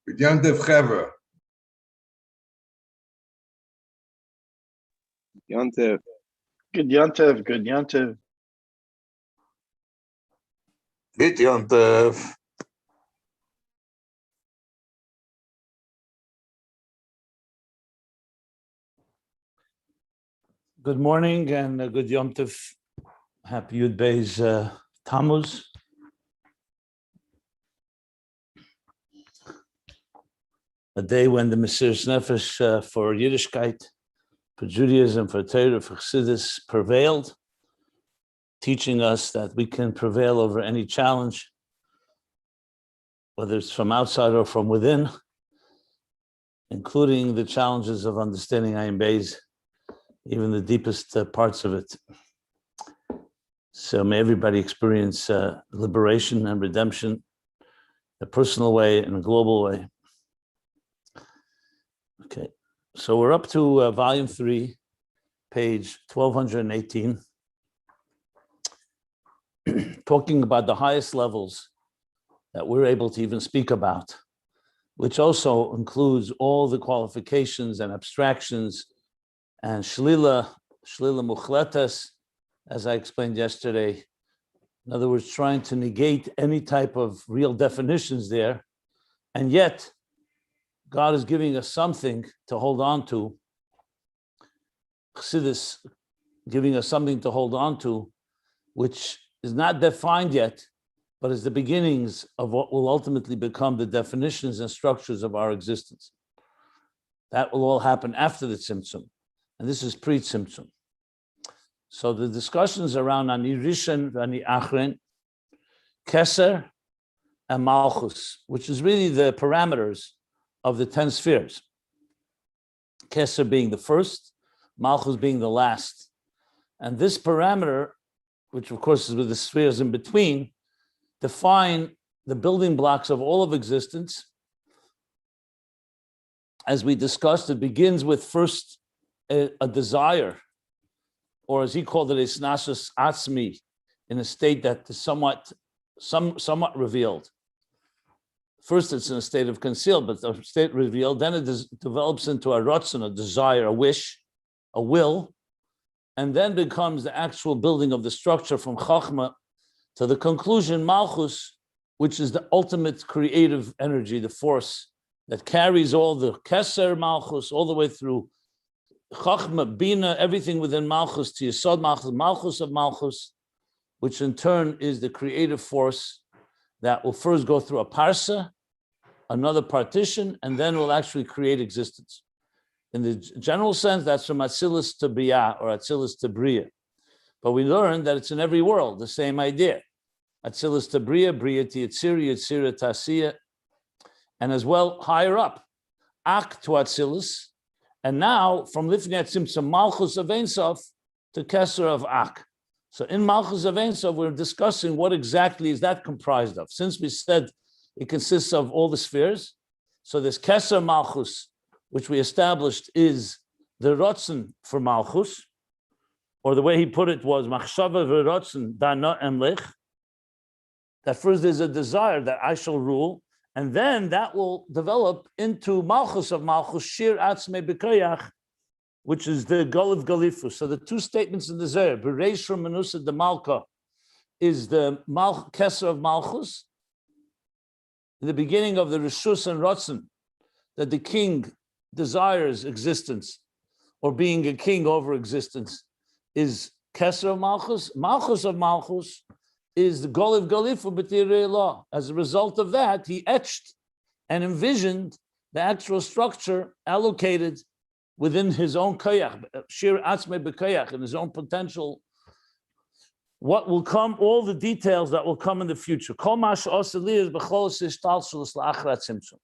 Good Yantiv Chaver. Yantiv. Good Yantiv. Good Yantiv. Good Yantiv. Good morning and good Yom Tov. Happy Yud Beis Tammuz. A day when the Mesiras Nefesh for Yiddishkeit, for Judaism, for Torah, for Chassidus prevailed, teaching us that we can prevail over any challenge, whether it's from outside or from within, including the challenges of understanding Ayin Beis, even the deepest parts of it. So may everybody experience liberation and redemption in a personal way and a global way. Okay, so we're up to volume 3, page 1218, talking about the highest levels that we're able to even speak about, which also includes all the qualifications and abstractions and shlila muchletas, as I explained yesterday. In other words, trying to negate any type of real definitions there, and yet God is giving us something to hold on to. Chassidus giving us something to hold on to, which is not defined yet, but is the beginnings of what will ultimately become the definitions and structures of our existence. That will all happen after the Tzimtzum, and this is pre-Tzimtzum. So the discussions around Ani Rishon, Ani Achren, Keser, and Malchus, which is really the parameters of the 10 spheres. Keser being the first, Malchus being the last. And this parameter, which of course is with the spheres in between, define the building blocks of all of existence. As we discussed, it begins with first a desire, or as he called it, Hisnaasus Atzmis, in a state that is somewhat revealed. First, it's in a state of concealed, but the state revealed. Then it develops into a ratzon, a desire, a wish, a will, and then becomes the actual building of the structure from Chachma to the conclusion, Malchus, which is the ultimate creative energy, the force that carries all the Keser Malchus all the way through Chachma, Bina, everything within Malchus to Yesod Malchus, Malchus of Malchus, which in turn is the creative force that will first go through a parsa, another partition, and then will actually create existence. In the general sense, that's from Atzilus to Biyah or Atzilus to Bria. But we learned that it's in every world, the same idea. Atzilus to Bria, Bria to Yitzira, Yitzira to Asiya, and as well higher up, Ak to Atzilus, and now from Lifnei Tzimtzum Malchus of Ein Sof to Keser of Ak. So in Malchus of Ein Sof, we're discussing what exactly is that comprised of. Since we said it consists of all the spheres, so this Keser Malchus, which we established is the Rotzen for Malchus, or the way he put it was Machshava v'Rotzen dana emlech, that first there's a desire that I shall rule, and then that will develop into Malchus of Malchus, Shiur Atzmei B'Koyach, which is the Goliv Galifus. So the two statements in the Zohar, Bereis Menusa de Malka, is the Keser of Malchus, in the beginning of the Rishus and Rotzen, that the king desires existence, or being a king over existence, is Keser of Malchus. Malchus of Malchus is the Goliv Galifu B'Tirei Law. As a result of that, he etched and envisioned the actual structure allocated within his own koyach, Shiur Atzmei B'Koyach, in his own potential. What will come, all the details that will come in the future. Kol ma she'osa li is b'chol shishtalshelus la'achrat tzimtzum.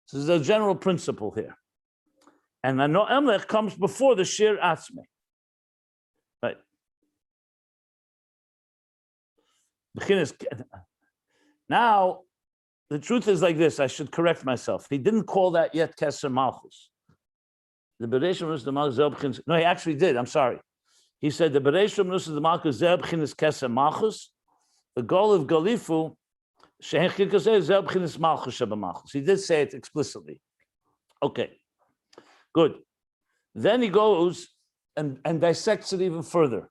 So there's a general principle here. And Ano Emlech comes before the Shiur Atzmei. Right. Now, the truth is like this, I should correct myself. He didn't call that yet Keser Malchus. The Bereishim was the Malchus. No, he actually did. I'm sorry. He said the Bereishim was the Malchus Zebchin is Keser Malchus. The goal of Galifu He did say it explicitly. Okay, good. Then he goes and dissects it even further.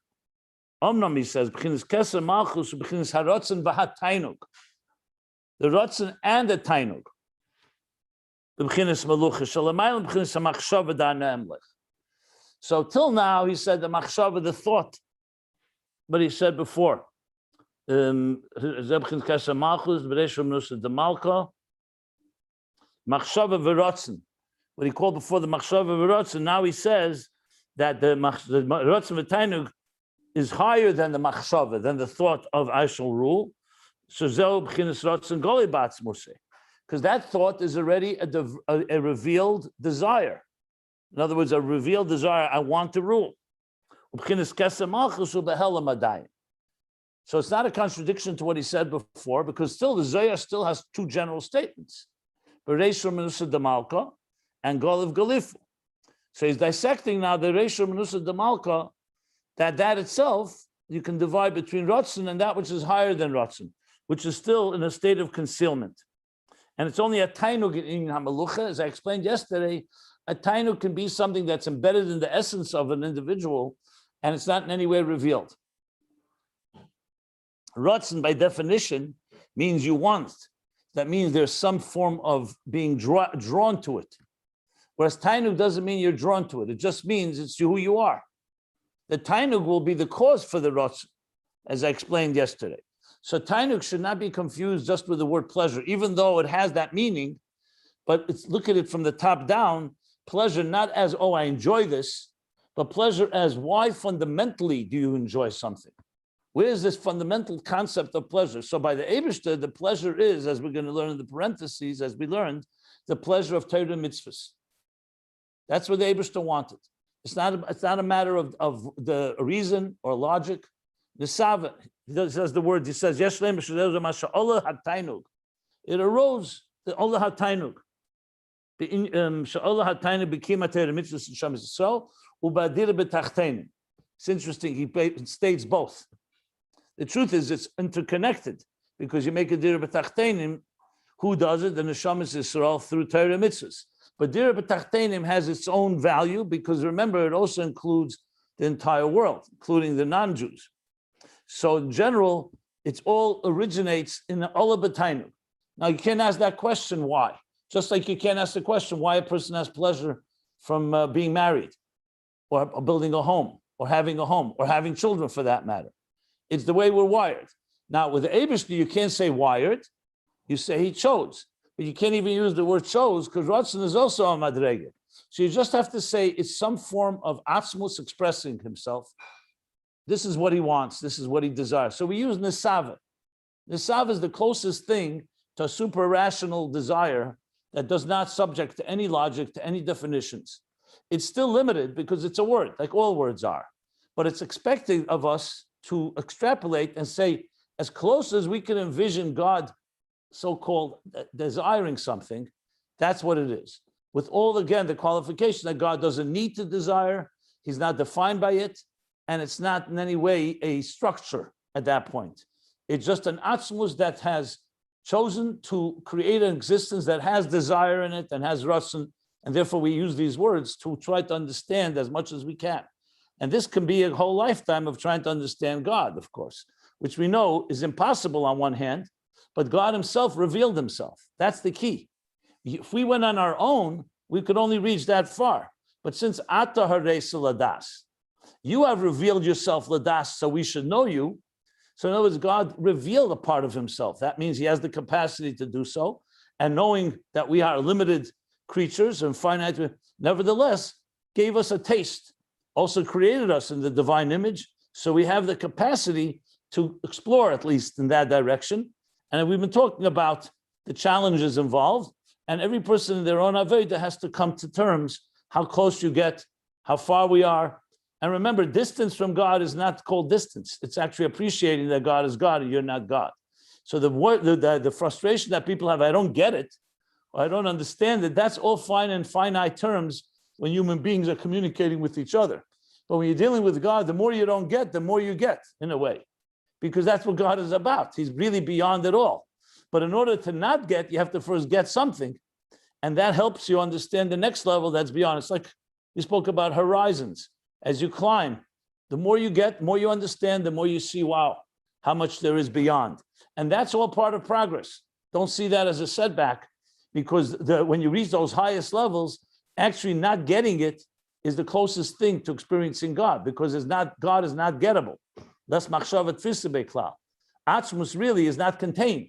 Omnam, he says, Keser, Malchus, Taanug. The Ratzon and the Taanug. So till now, he said the machshava, the thought, but he said before, Keser Malchus, the Malka, machshava v'ratzon. What he called before the machshava v'ratzon, now he says that the ratzon v'taanug is higher than the machshava, than the thought of I shall rule. So zeh b'chinas ratzon goli b'atzmuse, because that thought is already a revealed desire. In other words, a revealed desire, I want to rule. So it's not a contradiction to what he said before, because still the Zohar still has two general statements. Bereishur Menusa Demalka and Goliv Galifu. So he's dissecting now the Reishur Menusa Demalka, that itself, you can divide between Ratzon and that which is higher than Ratzon, which is still in a state of concealment. And it's only a Taanug in Hamalucha, as I explained yesterday. A Taanug can be something that's embedded in the essence of an individual, and it's not in any way revealed. Ratzon, by definition, means you want. That means there's some form of being drawn to it. Whereas Taanug doesn't mean you're drawn to it. It just means it's who you are. The Taanug will be the cause for the Ratzon, as I explained yesterday. So Taanug should not be confused just with the word pleasure, even though it has that meaning, but look at it from the top down. Pleasure not as, oh, I enjoy this, but pleasure as, why fundamentally do you enjoy something? Where is this fundamental concept of pleasure? So by the Eibishter, the pleasure is, as we're going to learn in the parentheses, as we learned, the pleasure of Torah mitzvahs. That's what the Eibishter wanted. It's not a matter of the reason or logic. The Sava, he says the word, he says, it arose, the Allah HaTaanug. It's interesting, he states both. The truth is it's interconnected, because you make a dira b'tachtenim, who does it? The neshamas Yisrael through Torah mitzvahs. But dira b'tachtenim has its own value, because remember, it also includes the entire world, including the non-Jews. So in general, it all originates in the Allah b'taanug. Now you can't ask that question, why? Just like you can't ask the question why a person has pleasure from being married, or building a home, or having children for that matter. It's the way we're wired. Now with the Eibishter, you can't say wired, you say he chose. But you can't even use the word chose, because Ratzon is also a madrega. So you just have to say it's some form of Atzmus expressing himself. This is what he wants, this is what he desires. So we use Nesava. Nesava is the closest thing to a super rational desire that does not subject to any logic, to any definitions. It's still limited because it's a word, like all words are. But it's expected of us to extrapolate and say, as close as we can envision God so-called desiring something, that's what it is. With all, again, the qualification that God doesn't need to desire, he's not defined by it, and it's not in any way a structure at that point. It's just an atzmus that has chosen to create an existence that has desire in it and has ratzon, and therefore we use these words to try to understand as much as we can. And this can be a whole lifetime of trying to understand God, of course, which we know is impossible on one hand, but God himself revealed himself. That's the key. If we went on our own, we could only reach that far. But since Ata Hareis Ladas, you have revealed yourself Ladas, so we should know you. So in other words, God revealed a part of himself. That means he has the capacity to do so. And knowing that we are limited creatures and finite, nevertheless, gave us a taste, also created us in the divine image. So we have the capacity to explore, at least in that direction. And we've been talking about the challenges involved. And every person in their own Aveda has to come to terms how close you get, how far we are. And remember, distance from God is not called distance. It's actually appreciating that God is God and you're not God. So the frustration that people have, I don't get it, or I don't understand it, that's all fine in finite terms when human beings are communicating with each other. But when you're dealing with God, the more you don't get, the more you get, in a way, because that's what God is about. He's really beyond it all. But in order to not get, you have to first get something. And that helps you understand the next level that's beyond. It's like we spoke about horizons. As you climb, the more you get, the more you understand, the more you see, wow, how much there is beyond. And that's all part of progress. Don't see that as a setback, because when you reach those highest levels, actually not getting it is the closest thing to experiencing God, because God is not gettable. That's machshavat tfisa beklal. Atzmus really is not contained.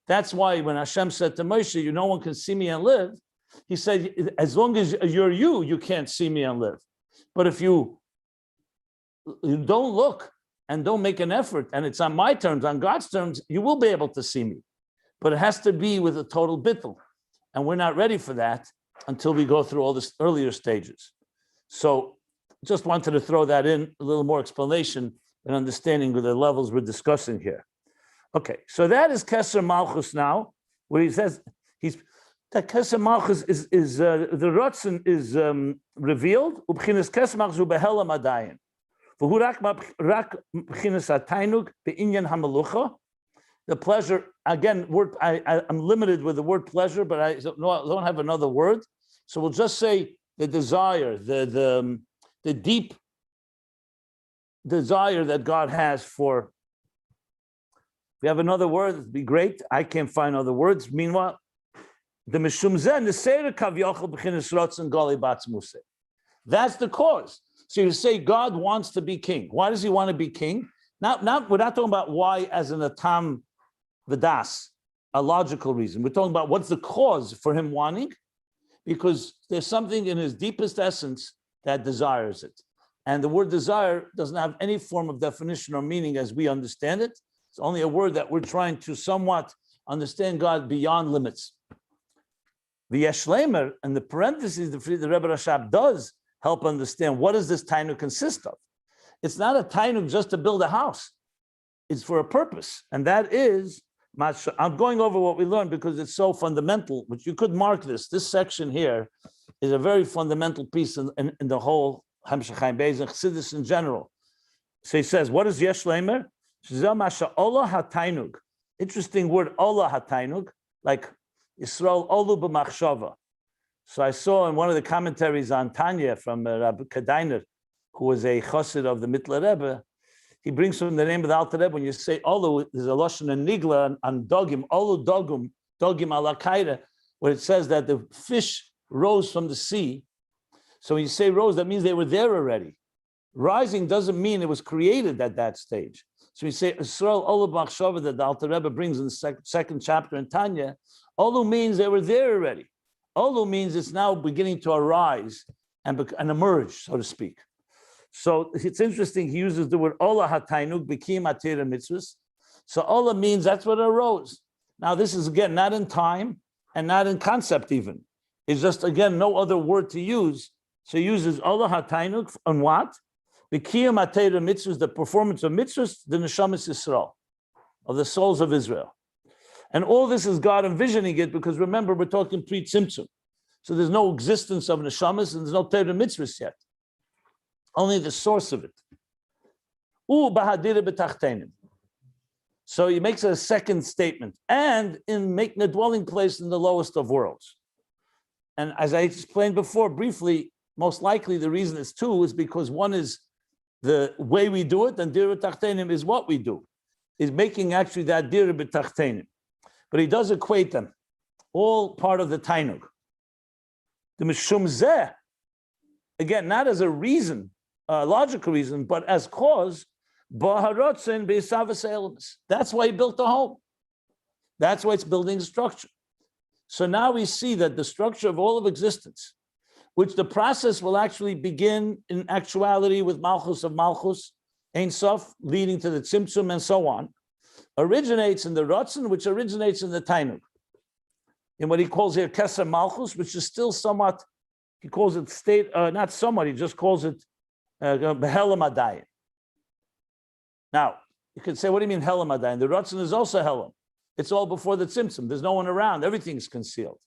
That's why when Hashem said to Moshe, no one can see me and live, he said, as long as you're you can't see me and live. But if you don't look and don't make an effort, and it's on my terms, on God's terms, you will be able to see me. But it has to be with a total bittul. And we're not ready for that until we go through all the earlier stages. So just wanted to throw that in, a little more explanation and understanding of the levels we're discussing here. Okay, so that is Keser Malchus now, where he says that Keser Malchus is the Rotzen is revealed. Ubchinas Keser Malchus ubehelam adayin. V'hu rak b'chinas Taanug be'inyan hamelucha. The pleasure, again, I'm limited with the word pleasure, but I don't have another word. So we'll just say the desire, the deep desire that God has for. If we have another word, it'd be great. I can't find other words. Meanwhile, the mishum zeh nesera kav yochel b'chinas rotzen gali batzmuse. That's the cause. So you say God wants to be king. Why does he want to be king? We're not talking about why as an atam v'das, a logical reason. We're talking about what's the cause for him wanting, because there's something in his deepest essence that desires it. And the word desire doesn't have any form of definition or meaning as we understand it. It's only a word that we're trying to somewhat understand God beyond limits. The Yeshlemer and the parentheses, the Rebbe Rashab does help understand what does this Taanug consist of. It's not a Taanug just to build a house. It's for a purpose. And that is, I'm going over what we learned because it's so fundamental, which you could mark this. This section here is a very fundamental piece in the whole Hamshach Chaim Beis and Chassidus in general. So he says, what is Yeshlemer? Interesting word, Olah HaTaanug, like Yisrael Olu b'machshava. So I saw in one of the commentaries on Tanya from Rabbi Kadiner, who was a chassid of the Mittler Rebbe, he brings from the name of the Alter Rebbe, when you say Olu, there's a Lashon and Nigla on Dogim, Olu Dogum ala Kaida, where it says that the fish rose from the sea. So when you say rose, that means they were there already. Rising doesn't mean it was created at that stage. So we say Yisrael Olu b'machshava that the Alter Rebbe brings in the second chapter in Tanya. Olu means they were there already. Olu means it's now beginning to arise and emerge, so to speak. So it's interesting. He uses the word Olah HaTaanug b'kiyum atira mitzvahs. So Olah means that's what arose. Now this is again not in time and not in concept even. It's just again no other word to use. So he uses Olah HaTaanug on what? B'kiyum atira mitzvahs, the performance of mitzvahs, the neshamas Yisrael, of the souls of Israel. And all this is God envisioning it, because remember, we're talking pre-Tzimtzum. So there's no existence of neshamas and there's no Torah mitzvahs yet. Only the source of it. So he makes a second statement. And in making a dwelling place in the lowest of worlds. And as I explained before, briefly, most likely the reason it's two is because one is the way we do it, and Dira B'Tachtenim is what we do. Is making actually that Dira B'Tachtenim. But he does equate them, all part of the Taanug. The Mishum Zeh, again, not as a reason, a logical reason, but as cause, B'Harotzen B'Yisavas Elamis. That's why he built the home. That's why it's building a structure. So now we see that the structure of all of existence, which the process will actually begin in actuality with Malchus of Malchus, Ein Sof, leading to the Tzimtzum and so on, originates in the Rotzen, which originates in the Taanug. In what he calls here Keser Malchus, which is still somewhat, he calls it state, not somewhat, he just calls it Behelam Adayin. Now, you could say, what do you mean Helam Adayin? The Rotzen is also Helam. It's all before the Tzimtzum. There's no one around. Everything's concealed.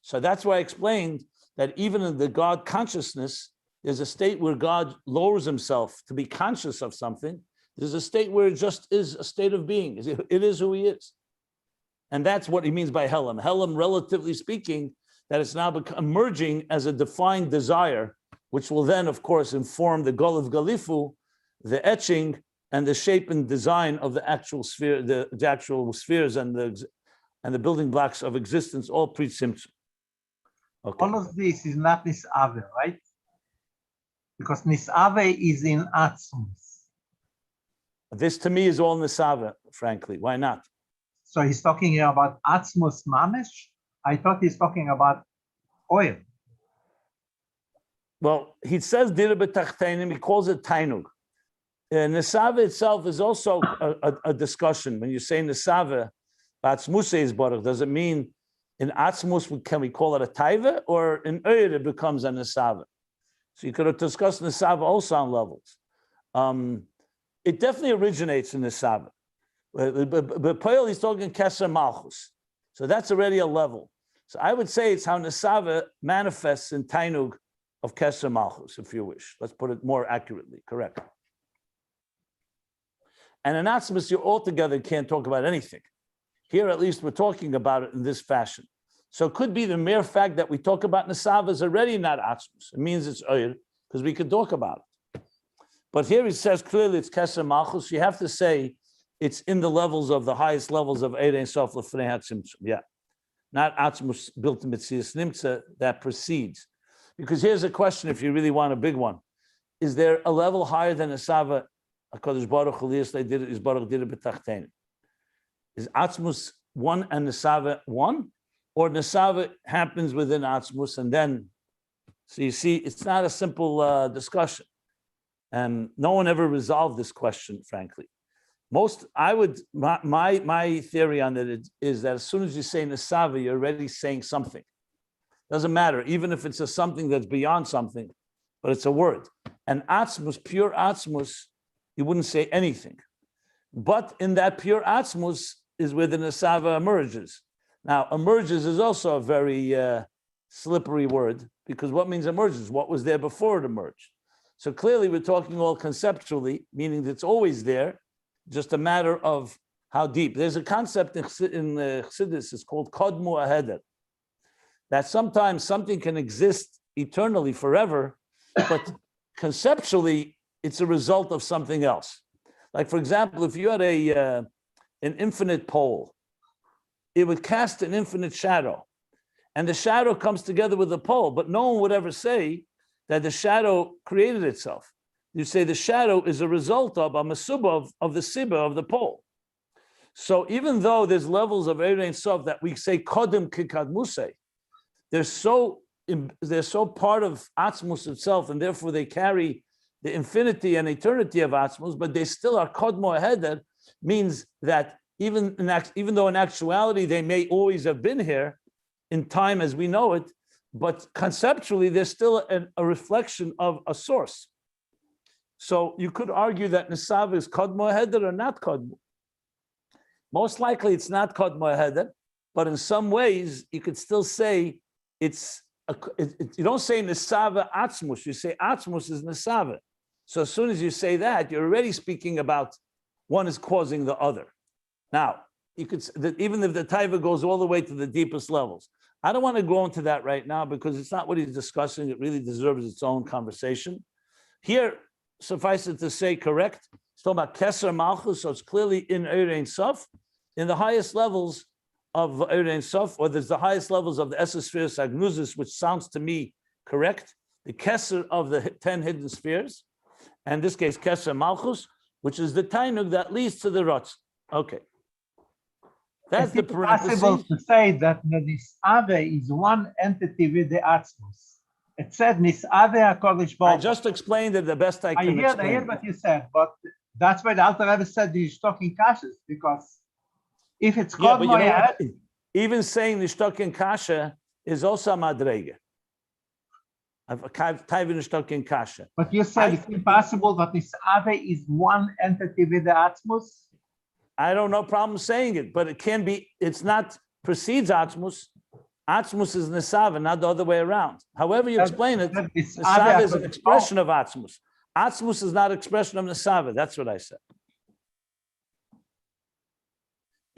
So that's why I explained that even in the God consciousness, there's a state where God lowers himself to be conscious of something. There's a state where it just is a state of being. It is who he is. And that's what he means by Helam. Helam, relatively speaking, that it's now emerging as a defined desire, which will then, of course, inform the Gol of Galifu, the etching and the shape and design of the actual sphere, the actual spheres and the building blocks of existence, all pre-Tzimtzum. Okay. All of this is not Nisave, right? Because Nisave is in Atzmus. This to me is all Nisava, frankly. Why not? So he's talking here about Atzmus Mamesh. I thought he's talking about oil. Well, he says Dira b'tachtenim, he calls it Taanug. Nisava itself is also a discussion. When you say Nisava, Atzmus is Baruch, does it mean in Atzmus, can we call it a Taiva, or in Oyer it becomes a Nisava? So you could have discussed Nisava also on levels. It definitely originates in Nisava. But Poel, he's talking Keser Malchus. So that's already a level. So I would say it's how Nisava manifests in Taanug of Keser Malchus, if you wish. Let's put it more accurately, correct. And in Atzmus, you altogether can't talk about anything. Here, at least, we're talking about it in this fashion. So it could be the mere fact that we talk about Nisava is already not Atzmus. It means it's Oyer, because we could talk about it. But here he says clearly it's Keser Malchus. You have to say it's in the levels of the highest levels of Erein Sof L'fnei HaTzimtzum. Yeah. Not Atzmus built in Metzias Nimtza that precedes. Because here's a question, if you really want a big one. Is there a level higher than Nisava? HaKadosh Baruch Hu Liyas did it, is Baruch did it b'tachtein. Is Atzmus one and Nisava one? Or Nisava happens within Atzmus and then, so you see, it's not a simple discussion. And no one ever resolved this question, frankly. My theory on it is that as soon as you say Nisava, you're already saying something. Doesn't matter, even if it's something that's beyond something, but it's a word. And Atzmus, pure Atzmus, you wouldn't say anything. But in that pure Atzmus is where the Nisava emerges. Now, emerges is also a very slippery word, because what means emerges? What was there before it emerged? So clearly we're talking all conceptually, meaning that it's always there, just a matter of how deep. There's a concept in Chassidus, it's called Kodmu Aheder, that sometimes something can exist eternally, forever, but conceptually, it's a result of something else. Like, for example, if you had an infinite pole, it would cast an infinite shadow, and the shadow comes together with the pole, but no one would ever say that the shadow created itself. You say the shadow is a result of a masubah of the sibah of the pole. So even though there's levels of Erein Sof that we say kodem kikadmusei, they're so part of Atzmus itself, and therefore they carry the infinity and eternity of Atzmus, but they still are kodmo aheder, means that even though in actuality they may always have been here in time as we know it, but conceptually there's still a reflection of a source. So you could argue that Nisava is kodmo aheder or not kodmo. Most likely it's not kodmo aheder, but in some ways you could still say you don't say Nisava Atzmus, you say Atzmus is Nisava. So as soon as you say that, you're already speaking about one is causing the other. Now, you could even if the taiva goes all the way to the deepest levels. I don't want to go into that right now because it's not what he's discussing. It really deserves its own conversation. Here, suffice it to say, correct. It's talking about Keser Malchus, so it's clearly in Erein Sof, in the highest levels of Erein Sof, or there's the highest levels of the Esospheres Agnuzis, which sounds to me correct. The Keser of the 10 hidden spheres. And in this case, Keser Malchus, which is the Taanug that leads to the Rotz. Okay. That's the parenthesis. Possible to say that the Nisave is one entity with the Atzmus. It said Nisave HaKodesh Baruch. I just explained it the best I can explain. I heard what you said, but that's why the Alter Rebbe said he's talking Kashas, because if it's called even saying Nishtokin Kasha is also Madrege. Kasha. But you said it's impossible that Nisave is one entity with the Atzmus? I don't know problem saying it, but it can be, it's not precedes Atzmus. Atzmus is Nisava, not the other way around. However you explain it, Nisava is an expression of Atzmus. Atzmus is not an expression of Nisava. That's what I said.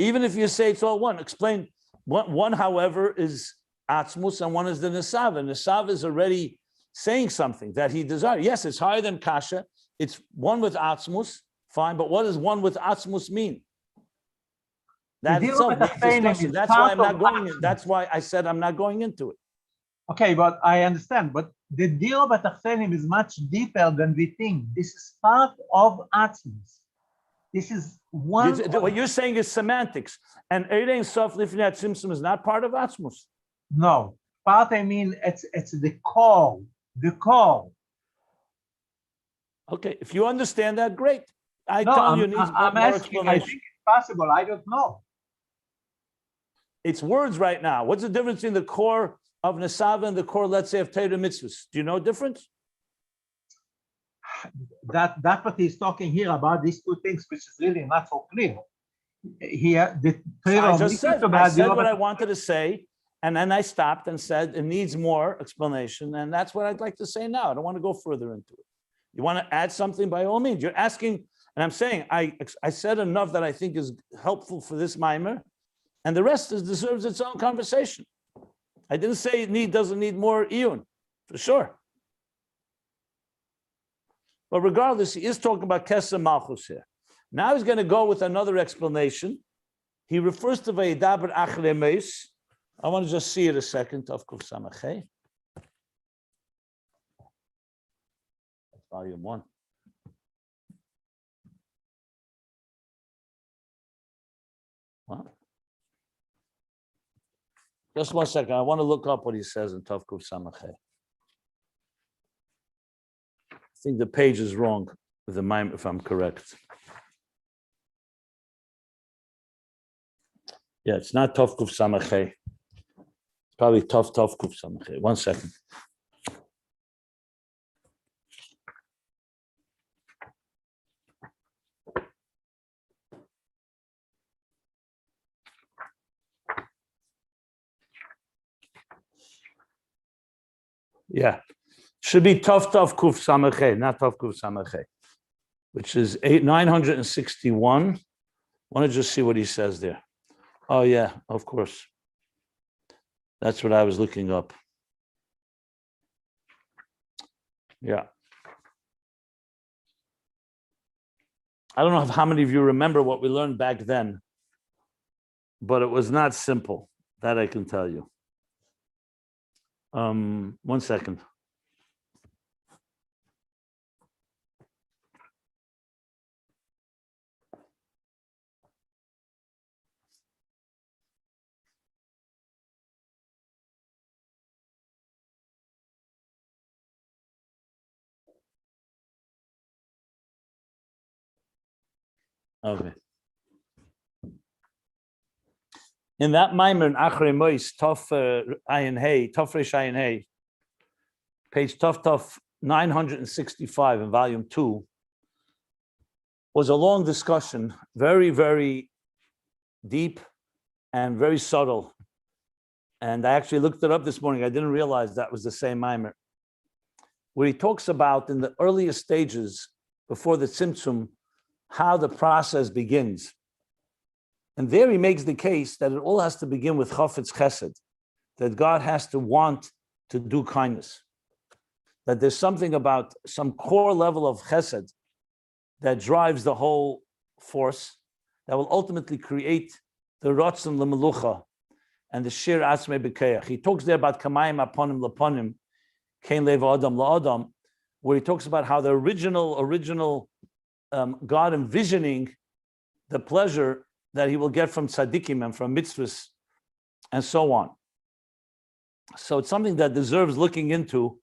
Even if you say it's all one, explain. One, however, is Atzmus and one is the Nesav. And Nesav is already saying something that he desires. Yes, it's higher than Kasha. It's one with Atzmus, fine. But what does one with Atzmus mean? That itself needs discussion. That's why I'm not going in. That's why I said I'm not going into it. Okay, but I understand. But the Dira B'Tachtonim is much deeper than we think. This is part of Atzmus. This is one. What you're saying is semantics. And Erein Sof Lifnei Tzimtzum is not part of Atzmus. No, part, I mean, it's the core, the core. Okay, if you understand that, great. I'm asking, I think it's possible. I don't know. It's words right now. What's the difference between the core of Nesav and the core, let's say, of Torah Mitzvahs? Do you know a difference? That's what he's talking here about, these two things, which is really not so clear. Here, I just said what I wanted to say, and then I stopped and said it needs more explanation, and that's what I'd like to say now. I don't want to go further into it. You want to add something, by all means. You're asking, and I'm saying I said enough that I think is helpful for this mimer, and the rest deserves its own conversation. I didn't say it doesn't need more iyun, for sure. But regardless, he is talking about Keser Malchus here. Now he's going to go with another explanation. He refers to Vayidaber Achrei Beis. I want to just see it a second. Of course, Samachay. Volume 1. Well, just 1 second. I want to look up what he says in Tavkuf Samachay. I think the page is wrong with the mime, if I'm correct. Yeah, it's not Tavkuf Samachay. It's probably Tavkuf Samachay. 1 second. Yeah, should be Kuf Samachay, not Kuf Samachay, which is 961. Want to just see what he says there. Oh yeah, of course. That's what I was looking up. Yeah. I don't know how many of you remember what we learned back then, but it was not simple. That I can tell you. 1 second. Okay. In that Maimer in Achrei Beis, Ayin Hey, Resh Ayin Hey, page 965 in volume 2, was a long discussion, very, very deep and very subtle. And I actually looked it up this morning. I didn't realize that was the same Maimer, where he talks about in the earliest stages before the Tzimtzum, how the process begins. And there he makes the case that it all has to begin with Chafetz Chesed, that God has to want to do kindness, that there's something about some core level of Chesed that drives the whole force that will ultimately create the Ratzon L'Melucha and the Shir Atzmei B'Keach. He talks there about Kamayim Aponim L'Ponim, Kein Lev Adam La'Adam, where he talks about how the original God envisioning the pleasure that he will get from tzaddikim and from mitzvahs and so on. So it's something that deserves looking into.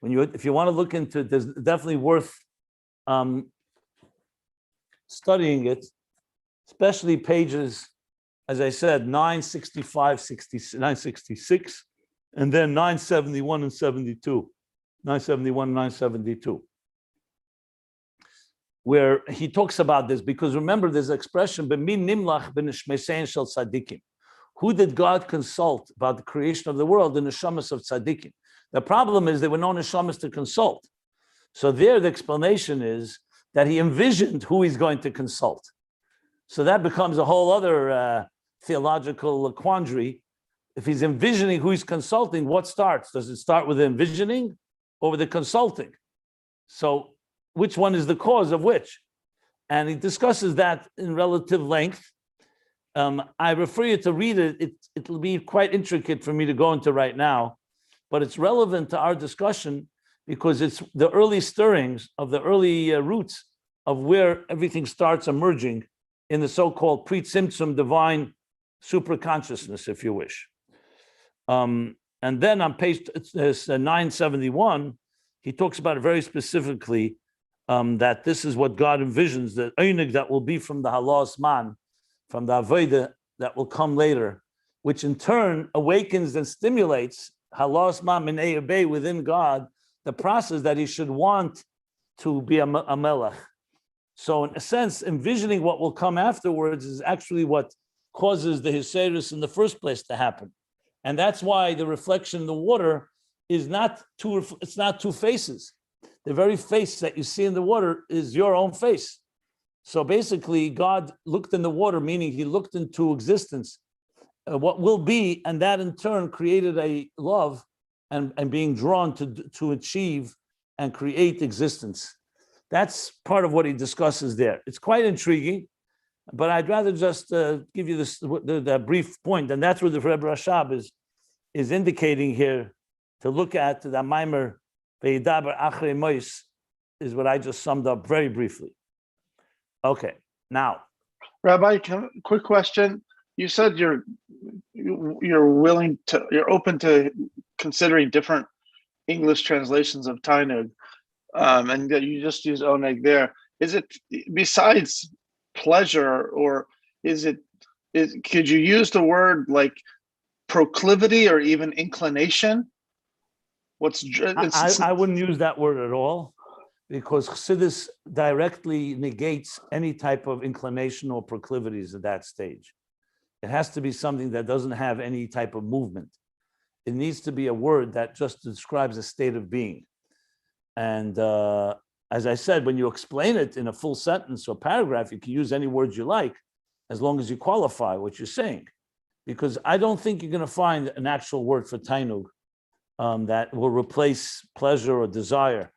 If you want to look into it, there's definitely worth studying it, especially pages, as I said, 965, 966, and then 971 and 72, 971 and 972. Where he talks about this, because remember, there's an expression, who did God consult about the creation of the world? The neshamas of tzaddikim. The problem is there were no neshamas to consult. So there, the explanation is that he envisioned who he's going to consult. So that becomes a whole other theological quandary. If he's envisioning who he's consulting, what starts? Does it start with the envisioning or with the consulting? So which one is the cause of which? And he discusses that in relative length. I refer you to read it. It'll be quite intricate for me to go into right now, but it's relevant to our discussion because it's the early stirrings of the early roots of where everything starts emerging in the so-called pre-Tzimtzum divine superconsciousness, if you wish. And then on page 971, he talks about it very specifically, that this is what God envisions, the Taanug that will be from the halas man, from the avodah that will come later, which in turn awakens and stimulates halas man minei yibei within God, the process that he should want to be a melech. So in a sense, envisioning what will come afterwards is actually what causes the Hisnaasus in the first place to happen. And that's why the reflection in the water is it's not two faces. The very face that you see in the water is your own face. So basically, God looked in the water, meaning he looked into existence, what will be, and that in turn created a love and being drawn to achieve and create existence. That's part of what he discusses there. It's quite intriguing, but I'd rather just give you the brief point, and that's where the Rebbe Rashab is indicating here to look at the Maimer Veidaber Achrei Mois is what I just summed up very briefly. Okay, now, Rabbi, quick question. You said you're open to considering different English translations of Taanug, and that you just use oneg there. Is it besides pleasure, or could you use the word like proclivity or even inclination? I wouldn't use that word at all, because Chassidus directly negates any type of inclination or proclivities at that stage. It has to be something that doesn't have any type of movement. It needs to be a word that just describes a state of being. And as I said, when you explain it in a full sentence or paragraph, you can use any words you like, as long as you qualify what you're saying. Because I don't think you're going to find an actual word for Taanug that will replace pleasure or desire.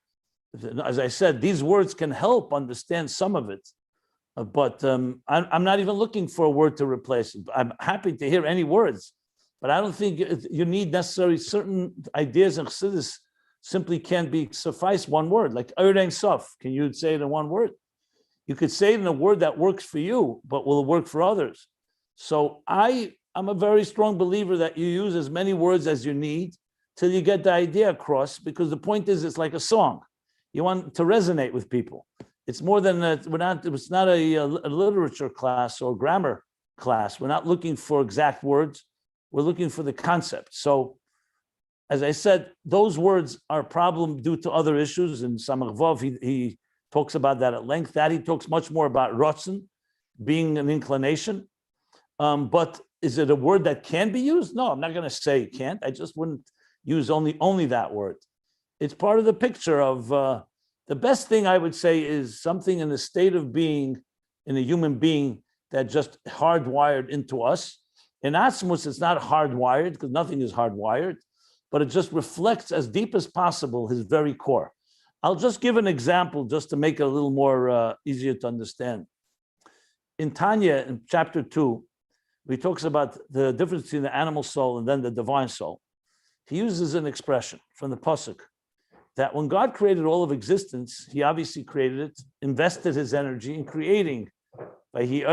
As I said, these words can help understand some of it, but I'm not even looking for a word to replace it. I'm happy to hear any words, but I don't think you need necessarily certain ideas, and Chassidus simply can't suffice one word. Like Ein Sof, can you say it in one word? You could say it in a word that works for you, but will it work for others? So I'm a very strong believer that you use as many words as you need till you get the idea across, because the point is, it's like a song. You want to resonate with people. It's more than it's not a literature class or grammar class. We're not looking for exact words. We're looking for the concept. So, as I said, those words are a problem due to other issues. In Samach Vav, he talks about that at length. That he talks much more about rotzen, being an inclination. But is it a word that can be used? No, I'm not going to say it can't. I just wouldn't use only that word. It's part of the picture of the best thing I would say is something in the state of being in a human being that just hardwired into us. In Atzmus, it's not hardwired because nothing is hardwired, but it just reflects as deep as possible his very core. I'll just give an example just to make it a little more easier to understand. In Tanya, in chapter 2, he talks about the difference between the animal soul and then the divine soul. He uses an expression from the Pasuk that when God created all of existence, he obviously created it, invested his energy in creating. Every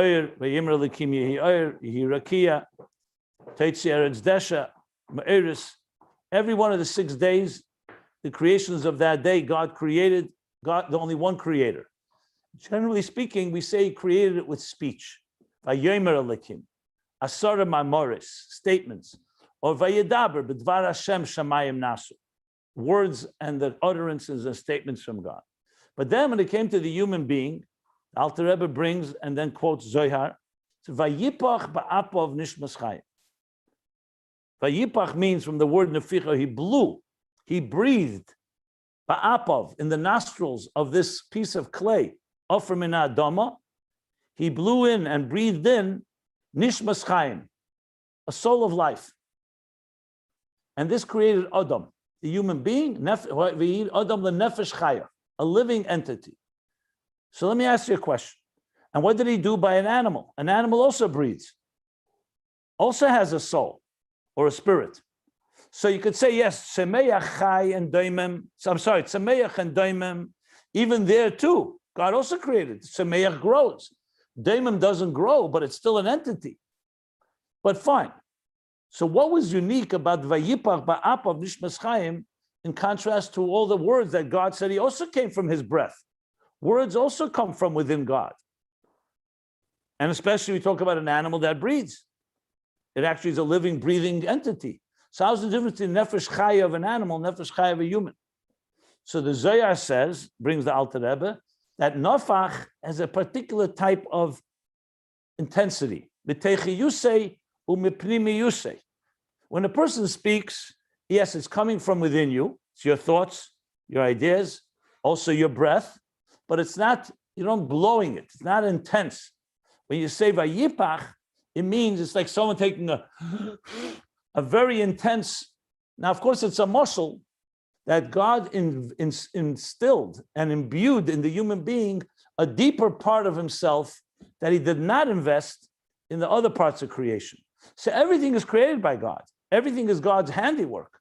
one of the 6 days, the creations of that day, God created, God, the only one creator. Generally speaking, we say he created it with speech. Statements. Or Vayedaber b'dvar Hashem shamayim nasu, words and the utterances and statements from God. But then when it came to the human being, Alter Rebbe brings and then quotes Zohar, Vayipach ba'apov nishmas chayim. Vayipach means from the word neficha, he blew, he breathed, ba'apov, in the nostrils of this piece of clay, offer min ha'adama, He blew in and breathed in nishmas chaim, a soul of life. And this created Adam, the human being, Adam the nefesh chaya, a living entity. So let me ask you a question. And what did he do by an animal? An animal also breathes, also has a soul or a spirit. So you could say, yes, Semeach Chai and Daimim. I'm sorry, Semeach and Daimim, even there too, God also created. Semeach grows. Daimim doesn't grow, but it's still an entity. But fine. So what was unique about Vayipach Ba'apav Nishmas Chaim in contrast to all the words that God said he also came from his breath? Words also come from within God. And especially we talk about an animal that breathes. It actually is a living, breathing entity. So how's the difference between nefesh chaya of an animal, nefesh chaya of a human? So the Zohar says, brings the Alter Rebbe, that nafach has a particular type of intensity. When a person speaks, yes, it's coming from within you. It's your thoughts, your ideas, also your breath, but it's not, you don't blowing it. It's not intense. When you say vayipach, it means it's like someone taking a very intense. Now, of course, it's a muscle that God instilled and imbued in the human being a deeper part of himself that he did not invest in the other parts of creation. So everything is created by God. Everything is God's handiwork.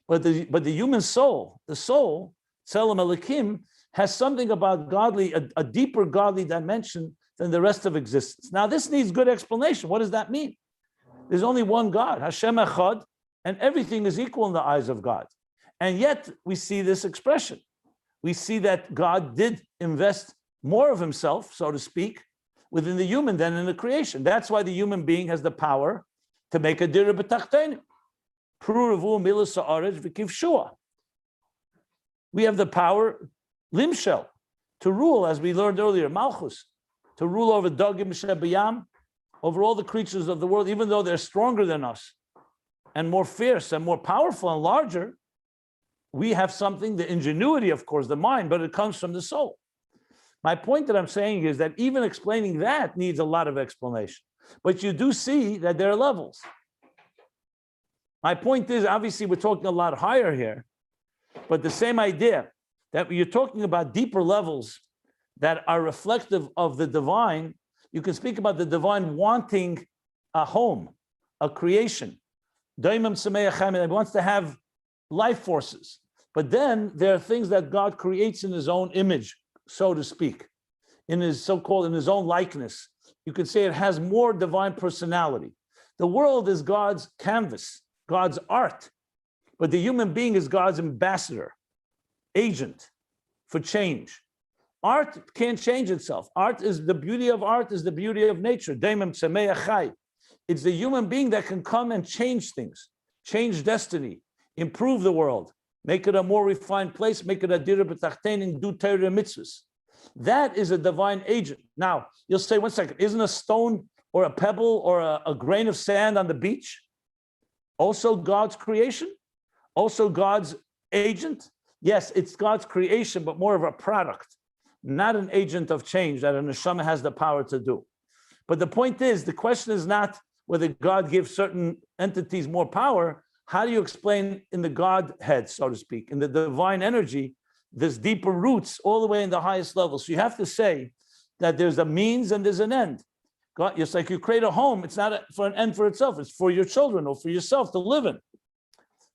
But the human soul, the soul, Tzelem Elokim, has something about godly, a deeper godly dimension than the rest of existence. Now, this needs good explanation. What does that mean? There's only one God, Hashem Echad, and everything is equal in the eyes of God. And yet, we see this expression. We see that God did invest more of himself, so to speak, within the human than in the creation. That's why the human being has the power to make a dira b'tachteinu. We have the power, limshel, to rule, as we learned earlier, Malchus, to rule over Dagim Shebayam, over all the creatures of the world, even though they're stronger than us and more fierce and more powerful and larger. We have something, the ingenuity, of course, the mind, but it comes from the soul. My point that I'm saying is that even explaining that needs a lot of explanation. But you do see that there are levels. My point is, obviously, we're talking a lot higher here, but the same idea that you're talking about deeper levels that are reflective of the divine. You can speak about the divine wanting a home, a creation. Daimim Sameach Chaim, it wants to have life forces. But then there are things that God creates in his own image, so to speak, in his so-called, in his own likeness. You could say it has more divine personality. The world is God's canvas, God's art, but the human being is God's ambassador, agent for change. Art can't change itself. The beauty of art is the beauty of nature. It's the human being that can come and change things, change destiny, improve the world, make it a more refined place, make it a dira b'tachtein, do Torah mitzvahs. That is a divine agent. Now, you'll say, 1 second, isn't a stone or a pebble or a grain of sand on the beach also God's creation? Also God's agent? Yes, it's God's creation, but more of a product, not an agent of change that a neshama has the power to do. But the point is, the question is not whether God gives certain entities more power. How do you explain in the Godhead, so to speak, in the divine energy, there's deeper roots all the way in the highest level? So you have to say that there's a means and there's an end. God, it's like you create a home. It's not for an end for itself. It's for your children or for yourself to live in.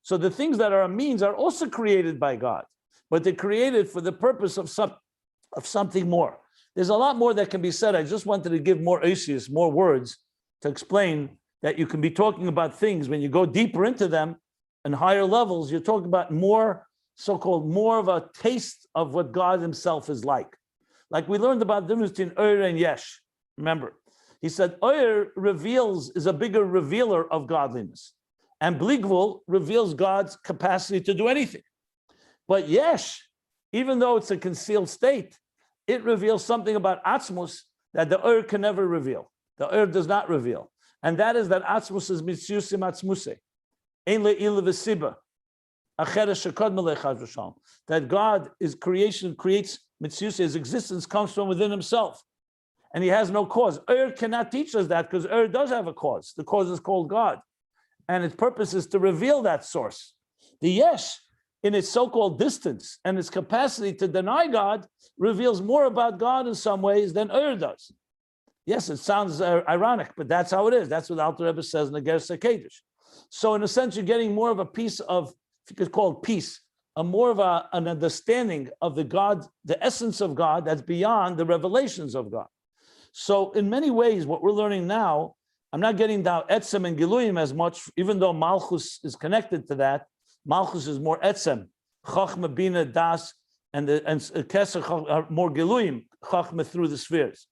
So the things that are a means are also created by God, but they're created for the purpose of something more. There's a lot more that can be said. I just wanted to give more asius, more words to explain that you can be talking about things when you go deeper into them and higher levels. You're talking about more, so-called more of a taste of what God himself is like. Like we learned about the difference between Oyer and Yesh. Remember, he said Oyer is a bigger revealer of godliness, and Bligvul reveals God's capacity to do anything. But Yesh, even though it's a concealed state, it reveals something about Atzmus that the Oyer can never reveal. The Oyer does not reveal. And that is that Atzmus is Mitziusim Atzmuse. Ein le'ila v'siba. That God is creation, creates Mitzius, his existence comes from within himself. and he has no cause. Cannot teach us that because does have a cause. The cause is called God, and its purpose is to reveal that source. The Yesh, in its so-called distance and its capacity to deny God, reveals more about God in some ways than does. Yes, it sounds ironic, but that's how it is. That's what Alter Rebbe says in the Keser Kedush. So in a sense, you're getting more of a piece of, if you could call it peace, more of an understanding of the God, the essence of God that's beyond the revelations of God. So in many ways, what we're learning now, I'm not getting down Etzem and Giluyim as much, even though Malchus is connected to that. Malchus is more Etzem, Chachma, Bina, Das, and Keser are more Giluyim, Chachma through the spheres.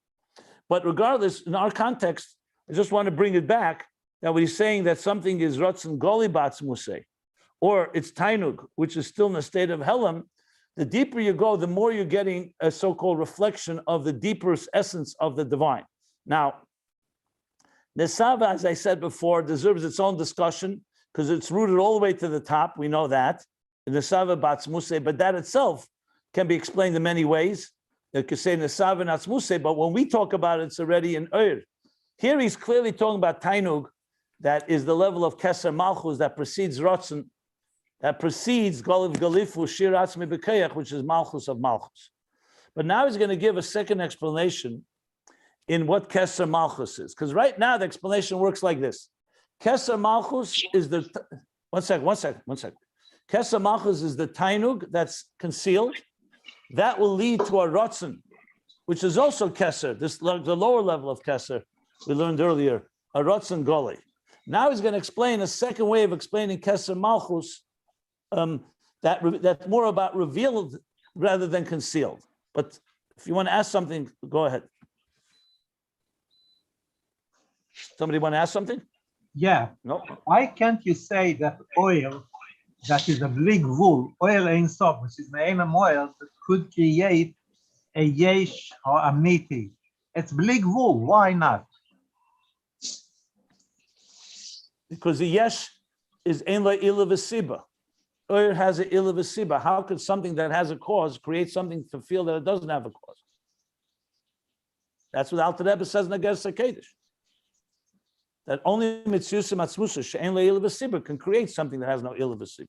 But regardless, in our context, I just want to bring it back that when he's saying that something is Ratzon Goli Batzmusei, or it's Taanug, which is still in a state of Helam, the deeper you go, the more you're getting a so-called reflection of the deeper essence of the divine. Now, Nesava, as I said before, deserves its own discussion because it's rooted all the way to the top. We know that. Nesava Batzmusei, but that itself can be explained in many ways. You could say Nesava and Atzmusei, but when we talk about it, it's already in Here he's clearly talking about Taanug, that is the level of Keser Malchus that precedes Ratzon, that precedes Goliv Galifu Shiur Atzmi B'Keach, which is Malchus of Malchus. But now he's going to give a second explanation in what Keser Malchus is. Because right now the explanation works like this. Keser Malchus is the, one second. Keser Malchus is the Taanug that's concealed. That will lead to a Ratzon, which is also Keser, the lower level of Keser we learned earlier, a Ratzon Goli. Now he's going to explain a second way of explaining Keser Malchus, that's more about revealed rather than concealed. But if you want to ask something, go ahead. Somebody want to ask something? Yeah. No. Why can't you say that oil that is a big wool, oil Ein Sof, which is an oil that could create a yesh or a miti? It's big wool. Why not? Because the yesh is ein la ila v'siba. Oil has an ila v'siba. How could something that has a cause create something to feel that it doesn't have a cause? That's what Alter Rebbe says in the Keser Kedush. That only Mitzusim Atzmusa she'en la ila v'siba can create something that has no ila v'siba.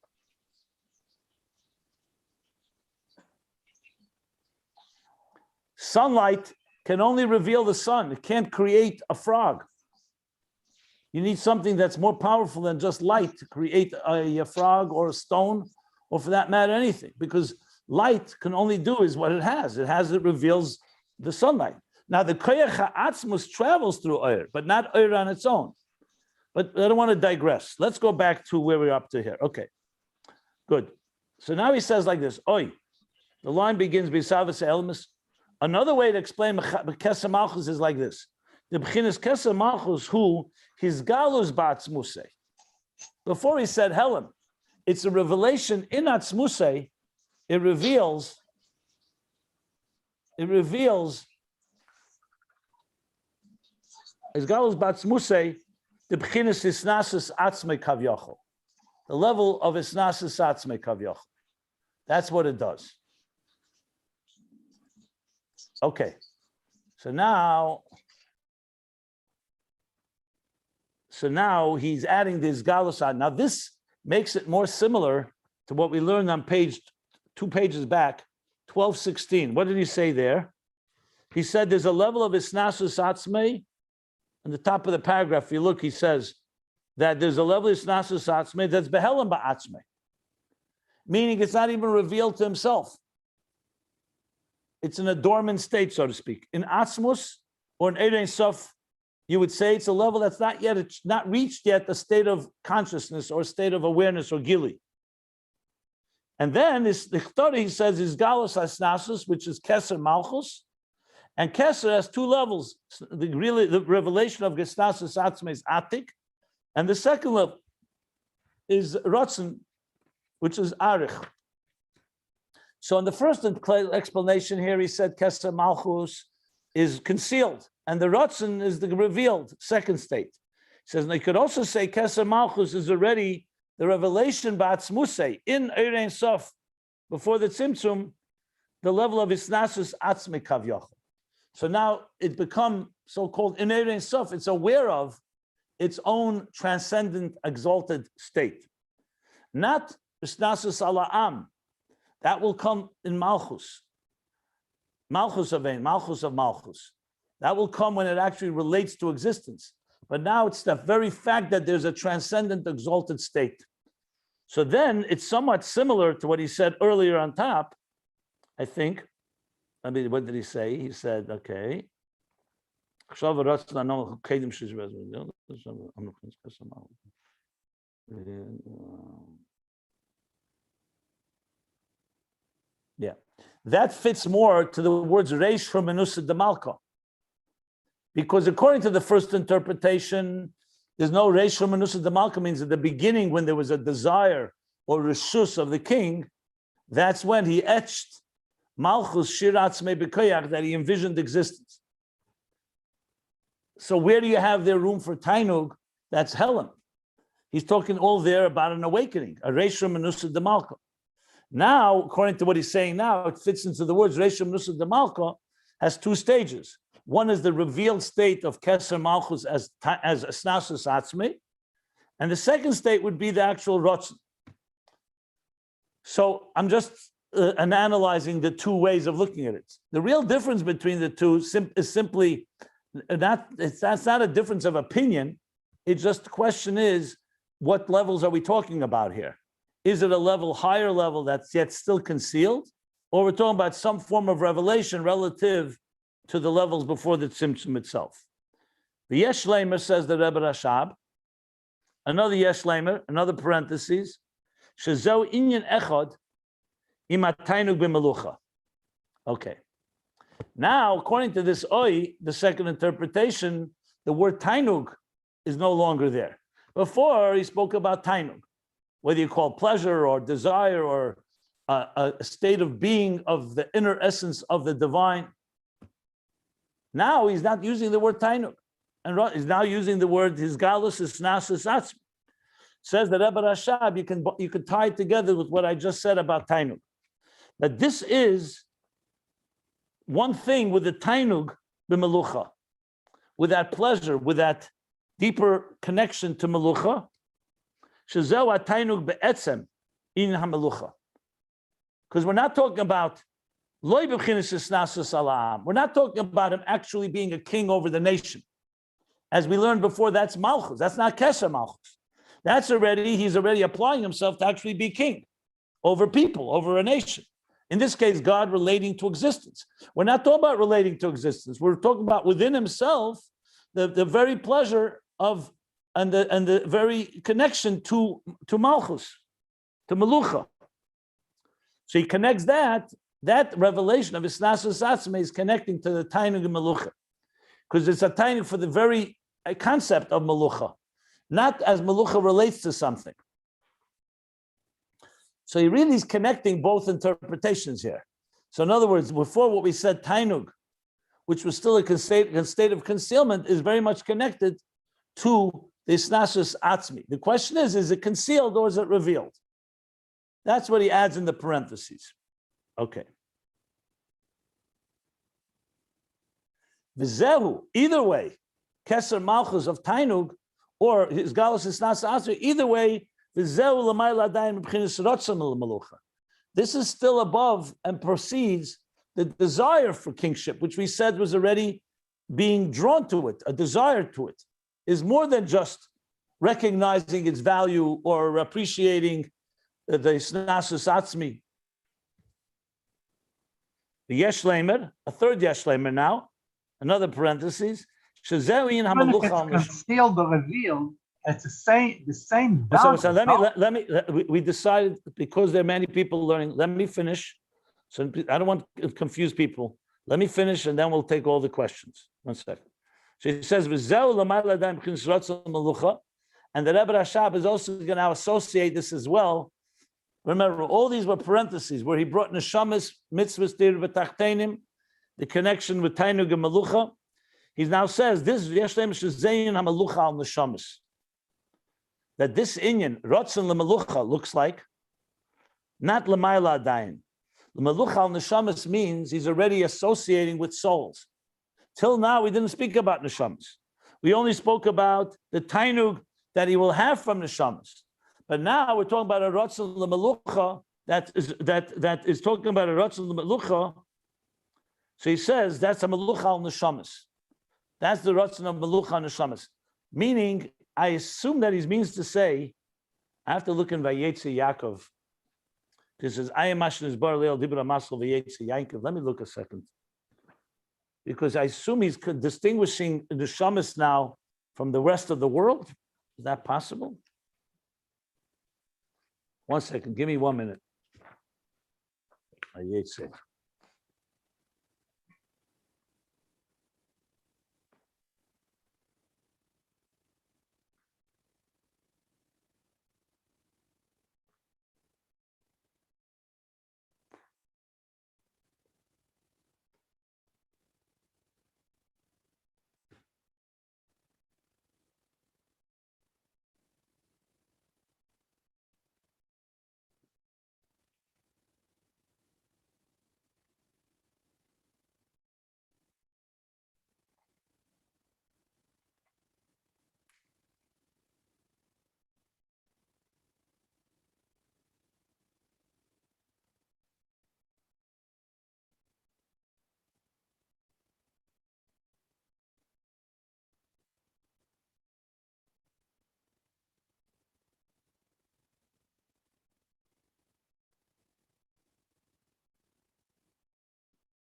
Sunlight can only reveal the sun. It can't create a frog. You need something that's more powerful than just light to create a frog or a stone, or for that matter, anything. Because light can only do is what it has. It reveals the sunlight. Now, the Koyach Atzmus travels through Oyer, but not Oyer on its own. But I don't want to digress. Let's go back to where we're up to here. Okay, good. So now he says like this, Oy. The line begins, B'Savas Elmis. Another way to explain Keser Malchus is like this. The B'chinas Keser Malchus, who his galus ba'atzmusei. Before he said Helam, it's a revelation in Atzmusei. It reveals his galus ba'atzmusei, the B'chinas Hisnaasus Atzmis Kavyochel, the level of Hisnaasus Atzmis Kavyochel. That's what it does. Okay, so now he's adding this galus. Now this makes it more similar to what we learned on page 2 pages back, 1216. What did he say there? He said there's a level of Hisnaasus Atzmis. In the top of the paragraph, if you look, he says that there's a level of Hisnaasus Atzmis that's behelam ba'atzmei, meaning it's not even revealed to himself. It's in a dormant state, so to speak. In Atzmus or in Ein Sof, you would say it's a level that's it's not reached yet the state of consciousness or state of awareness or gili. And then the Chtori, he says, is Galus Hisnaasus, which is Keser Malchus. And Keser has 2 levels. The revelation of Hisnaasus Atzmis is Atik. And the second level is Ratzon, which is Arich. So in the first explanation here, he said Keser Malchus is concealed, and the Ratzon is the revealed second state. He says, and you could also say Keser Malchus is already the revelation ba'atzmusei in Ein Sof, before the Tzimtzum, the level of Hisnaasus Atzmis Kavyochel. So now it become so-called inherent self. It's aware of its own transcendent, exalted state. Not Hisnaasus Atzmis. That will come in Malchus. Malchus of Ayin, Malchus of Malchus. That will come when it actually relates to existence. But now it's the very fact that there's a transcendent, exalted state. So then it's somewhat similar to what he said earlier on top, I think. I mean, what did he say? He said, okay. Yeah, that fits more to the words Reish Menusa de Malka. Because according to the first interpretation, there's no Reish Menusa de Malka, means at the beginning when there was a desire or reshus of the king, that's when he etched Malchus Shiur Atzmei B'koyach, that he envisioned existence. So where do you have there room for Taanug? That's Helen. He's talking all there about an awakening, a Reish Menusa de Malka. Now, according to what he's saying now, it fits into the words Reish Menusa de Malka has two stages. One is the revealed state of Keser Malchus as Hisnaasus Atzmis, and the second state would be the actual Rotzen. So I'm just analyzing the two ways of looking at it. The real difference between the two is simply that's not a difference of opinion. It's just the question is, what levels are we talking about here? Is it a level, higher level that's yet still concealed? Or we're talking about some form of revelation relative to the levels before the Tzimtzum itself? The Yesh Leimer, says the Rebbe Rashab, another Yesh Leimer, another parenthesis, Shezeu inyan echad im Taanug b'melucha. Okay. Now, according to this Oy, the second interpretation, the word Taanug is no longer there. Before, he spoke about Taanug, whether you call pleasure or desire or a state of being of the inner essence of the divine. Now he's not using the word Taanug, and he's now using the word Hisnaasus Atzmis. Says the Rebbe Rashab, you can tie it together with what I just said about Taanug. That this is one thing with the Taanug b'melucha, with that pleasure, with that deeper connection to melucha. Shezeu Taanug be'etzem in hamelucha. Because we're not talking about loy b'chinas Hisnaasus Atzmis. We're not talking about him actually being a king over the nation. As we learned before, that's Malchus. That's not Keser Malchus. He's already applying himself to actually be king over people, over a nation. In this case, God relating to existence. We're not talking about relating to existence. We're talking about within himself, the very pleasure of and the very connection to Malchus, to Melucha. So he connects that revelation of Hisnaasus Atzmis is connecting to the Taanug and Melucha, because it's a Taanug for the very concept of Melucha, not as Melucha relates to something. So he really is connecting both interpretations here. So in other words, before what we said, Taanug, which was still a state of concealment, is very much connected to the Hisnaasus Atzmis. The question is it concealed or is it revealed? That's what he adds in the parentheses. Okay. V'zehu, either way, Keser Malchus of Taanug or his Galus Hisnaasus Atzmis, either way, v'zehu l'mayla adayin m'bchinas rotzen l'melucha. This is still above and precedes the desire for kingship, which we said was already being drawn to it, a desire to it, is more than just recognizing its value or appreciating the Hisnaasus Atzmis. The Yesh Leimer, a third Yesh Leimer now, another parenthesis, Shazerin HaMelucha. Concealed or revealed, it's the same. So let me. We decided, because there are many people learning. Let me finish. So I don't want to confuse people. Let me finish, and then we'll take all the questions. 1 second. So he says, and the Rebbe Rashab is also going to now associate this as well. Remember, all these were parentheses where he brought neshamas, mitzvahs, dir v'tachtenim, the connection with Taanug and Melucha. He now says this Yeshlem shezein hamelucha al neshamas. That this inyan rotzen lemelucha looks like not lemayla dayin. Lemelucha al neshamas means he's already associating with souls. Till now, we didn't speak about neshamas. We only spoke about the taanug that he will have from neshamas. But now we're talking about a ratzon l'melucha that is talking about a ratzon l'melucha. So he says that's a melucha al neshamas. That's the ratzon of melucha al neshamas. Meaning, I assume that he means to say, I have to look in Vayetze Yaakov. This says, Ayin mashn is bar leil dibra masel Vayetze Yaakov. Let me look a second. Because I assume he's distinguishing the neshamas now from the rest of the world. Is that possible? One second, give me 1 minute. Vayetze.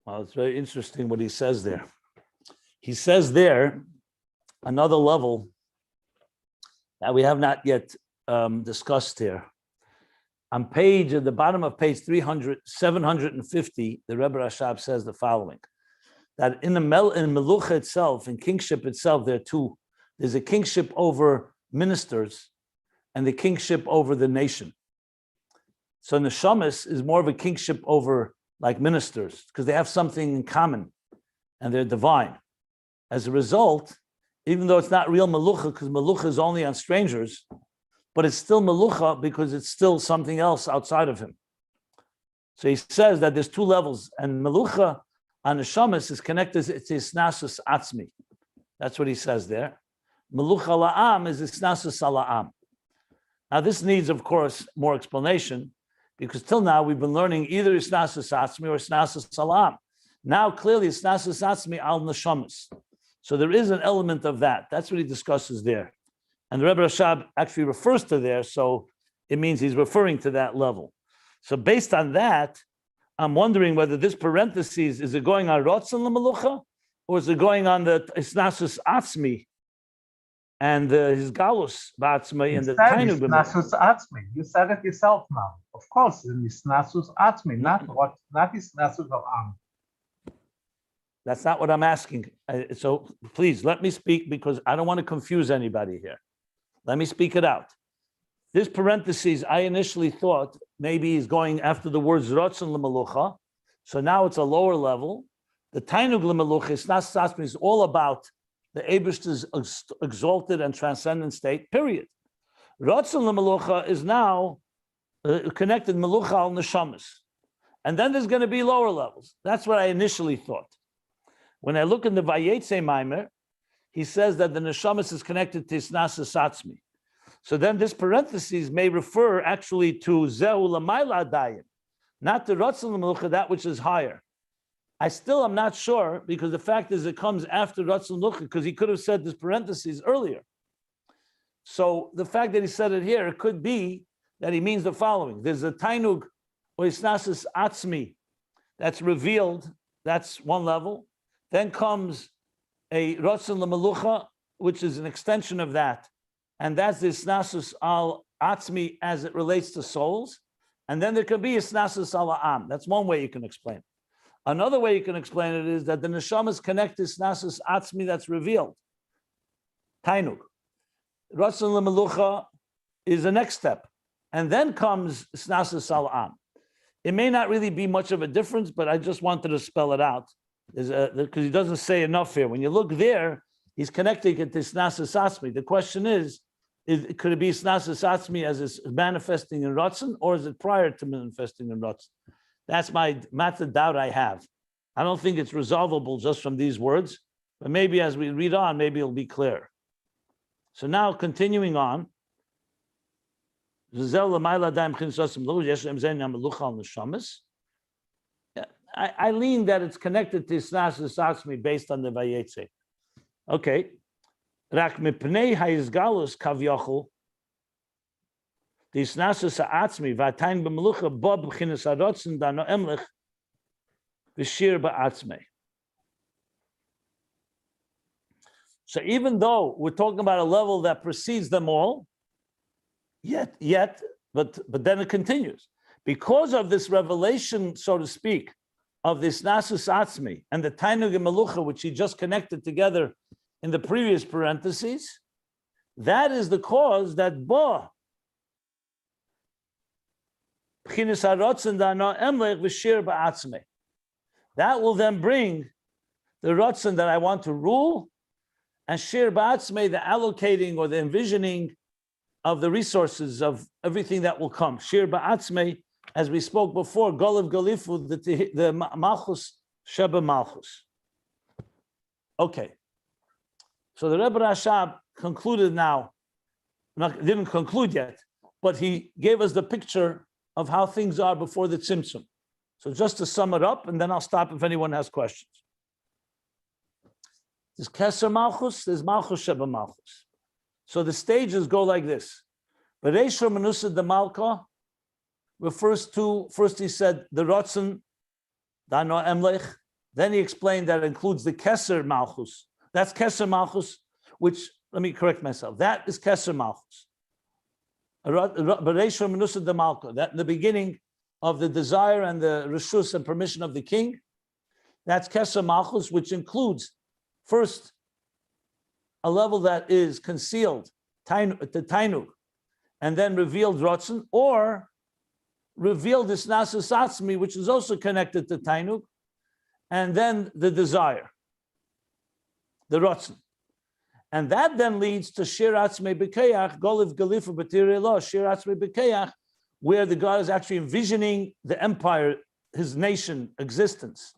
Well, it's very interesting what he says there. He says there another level that we have not yet discussed here. On page, at the bottom of page 750, the Rebbe Rashab says the following, that in Melucha itself, in kingship itself, there are two. There's a kingship over ministers and the kingship over the nation. So neshamas is more of a kingship over like ministers, because they have something in common and they're divine. As a result, even though it's not real melucha, because melucha is only on strangers, but it's still melucha because it's still something else outside of him. So he says that there's two levels, and melucha on neshamas is connected to Hisnaasus Atzmis. That's what he says there. Melucha la'am is Hisnaasus ala'am. Now this needs, of course, more explanation, because till now we've been learning either Hisnaasus Atzmis or Hisnaasus ala'am. Now clearly Hisnaasus Atzmis al neshamas. So there is an element of that. That's what he discusses there. And the Rebbe Rashab actually refers to there, so it means he's referring to that level. So based on that, I'm wondering whether this parentheses, is it going on Rotzen L'Melucha, or is it going on the Hisnaasus Atzmis and his Galus Ba'atzmi and the Taanug? Hisnaasus Atzmis. You said it yourself now. Of course, Hisnaasus Atzmis, not Hisnaasus ala'am. That's not what I'm asking. So please let me speak, because I don't want to confuse anybody here. Let me speak it out. This parentheses, I initially thought maybe he's going after the words Rotzen L'Melucha. So now it's a lower level. The Taanug L'Melucha, Hisnaasus Atzmis, is all about the Eibishter's exalted and transcendent state, period. Rotzen L'Melucha is now connected Melucha al Neshamas. And then there's going to be lower levels. That's what I initially thought. When I look in the Vayetze Maimer, he says that the Neshamas is connected to Hisnaasus Atzmis. So then this parentheses may refer actually to Zehu L'Mayla Dayin, not to Rotzen L'Melucha, that which is higher. I still am not sure, because the fact is it comes after Rotzen L'Melucha, because he could have said this parentheses earlier. So the fact that he said it here, it could be that he means the following. There's a Taanug or Hisnaasus Atzmis that's revealed, that's one level. Then comes a Rotzen L'Melucha, which is an extension of that. And that's the Hisnaasus al Atzmis as it relates to souls. And then there could be Hisnaasus ala'am. That's one way you can explain it. Another way you can explain it is that the neshamas connect to Hisnaasus Atzmis that's revealed. Taanug. Rotzen L'Melucha is the next step. And then comes Hisnaasus ala'am. It may not really be much of a difference, but I just wanted to spell it out. Because he doesn't say enough here. When you look there, he's connecting it to Hisnaasus Atzmis. The question is could it be Hisnaasus Atzmis as it's manifesting in Rotzen, or is it prior to manifesting in Rotzen? That's the doubt I have. I don't think it's resolvable just from these words, But maybe as we read on, maybe it'll be clear. So now continuing on. I lean that it's connected to Hisnaasus Atzmis based on the Vayetze. Okay. Rak mipnei ha'izgalus kavyachol. The Hisnaasus Atzmis v'atayin b'melucha bo b'chinas harotzen dano emlich v'shir ba'atzmei. So even though we're talking about a level that precedes them all, but then it continues. Because of this revelation, so to speak, of this Hisnaasus Atzmis and the Taanug and Melucha, which he just connected together in the previous parentheses, that is the cause that Bo that will then bring the Rotzen that I want to rule, and Shir Ba'atzmei, the allocating or the envisioning of the resources of everything that will come. Shir Ba'atzmei, as we spoke before, Golav Galifu, the Malchus, Sheba Malchus. Okay. So the Rebbe Rashab concluded now, didn't conclude yet, but he gave us the picture of how things are before the Tzimtzum. So just to sum it up, and then I'll stop if anyone has questions. There's Keser Malchus, there's Malchus Sheba Malchus. So the stages go like this. Bereishur Menusa de Malka refers to, first he said the Rotzen, Dano Emlech. Then he explained that it includes the Keser Malchus. That's Keser Malchus, which, let me correct myself, that is Keser Malchus. Bereishur Menusa de Malka, that in the beginning of the desire and the reshus and permission of the king, that's Keser Malchus, which includes first a level that is concealed, the Taanug, and then revealed Rotzen, or revealed Hisnaasus Atzmis, which is also connected to Taanug, and then the desire, the Rotzen. And that then leads to Shir Atzmei B'Keyach, Goliv Galifu B'Tirei Lo, Shir Atzmei B'Keyach, where the God is actually envisioning the empire, his nation existence.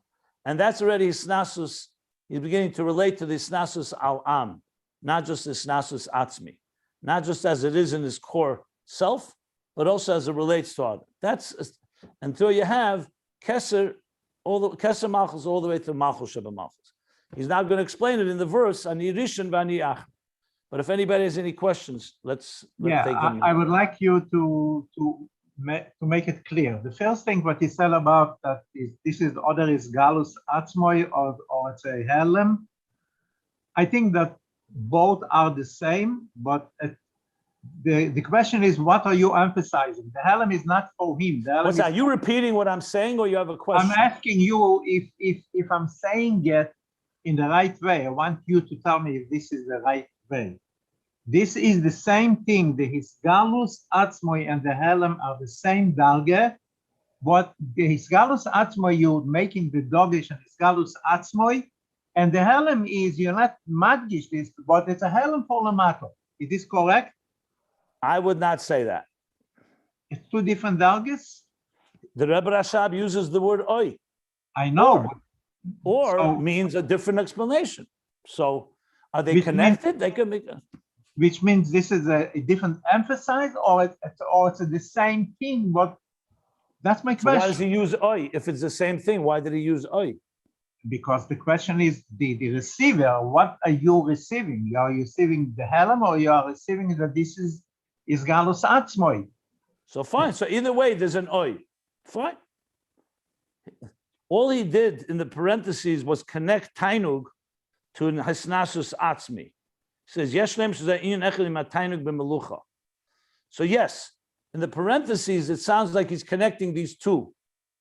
And that's already Hisnaasus. He's beginning to relate to the Hisnaasus Al-Am, not just the Hisnaasus Atzmi, not just as it is in his core self, but also as it relates to others. That's until you have Keser, Keser Malchus all the way to Malchus Sheba Malchus. He's now going to explain it in the verse Ani Rishon v'Ani Achar. But if anybody has any questions, let's take them. I would like you to make it clear. The first thing what he said about that is this is other is Galus Atzmoi or it's a Helem. I think that both are the same, but the question is, what are you emphasizing? The Helem is not for him. What's that? Are you repeating what I'm saying, or you have a question? I'm asking you if I'm saying it in the right way. I want you to tell me if this is the right way. This is the same thing. The Hisgalus Atzmoi and the Helem are the same Darge, but the Hisgalus Atzmoi, you're making the Dogish and Hisgalus Atzmoi, and the Helem is, you're not Madgish this, but it's a Helem for Lamato. Is this correct? I would not say that. It's two different Darges? The Rebbe Rashab uses the word Oi. I know. Or means a different explanation. So are they connected? They can make which means this is a different emphasis, or it's the same thing. But that's my question. So why does he use Oi? If it's the same thing, why did he use Oi? Because the question is the receiver. What are you receiving? Are you receiving the Helem, or you are receiving that this is Galus Atzmoi? So fine. So either way, there's an Oi. Fine. All he did in the parentheses was connect Taanug to Hisnaasus Atzmi. He says, Yeshlem Ayin Echad Taanug b'Melucha. So yes, in the parentheses, it sounds like he's connecting these two,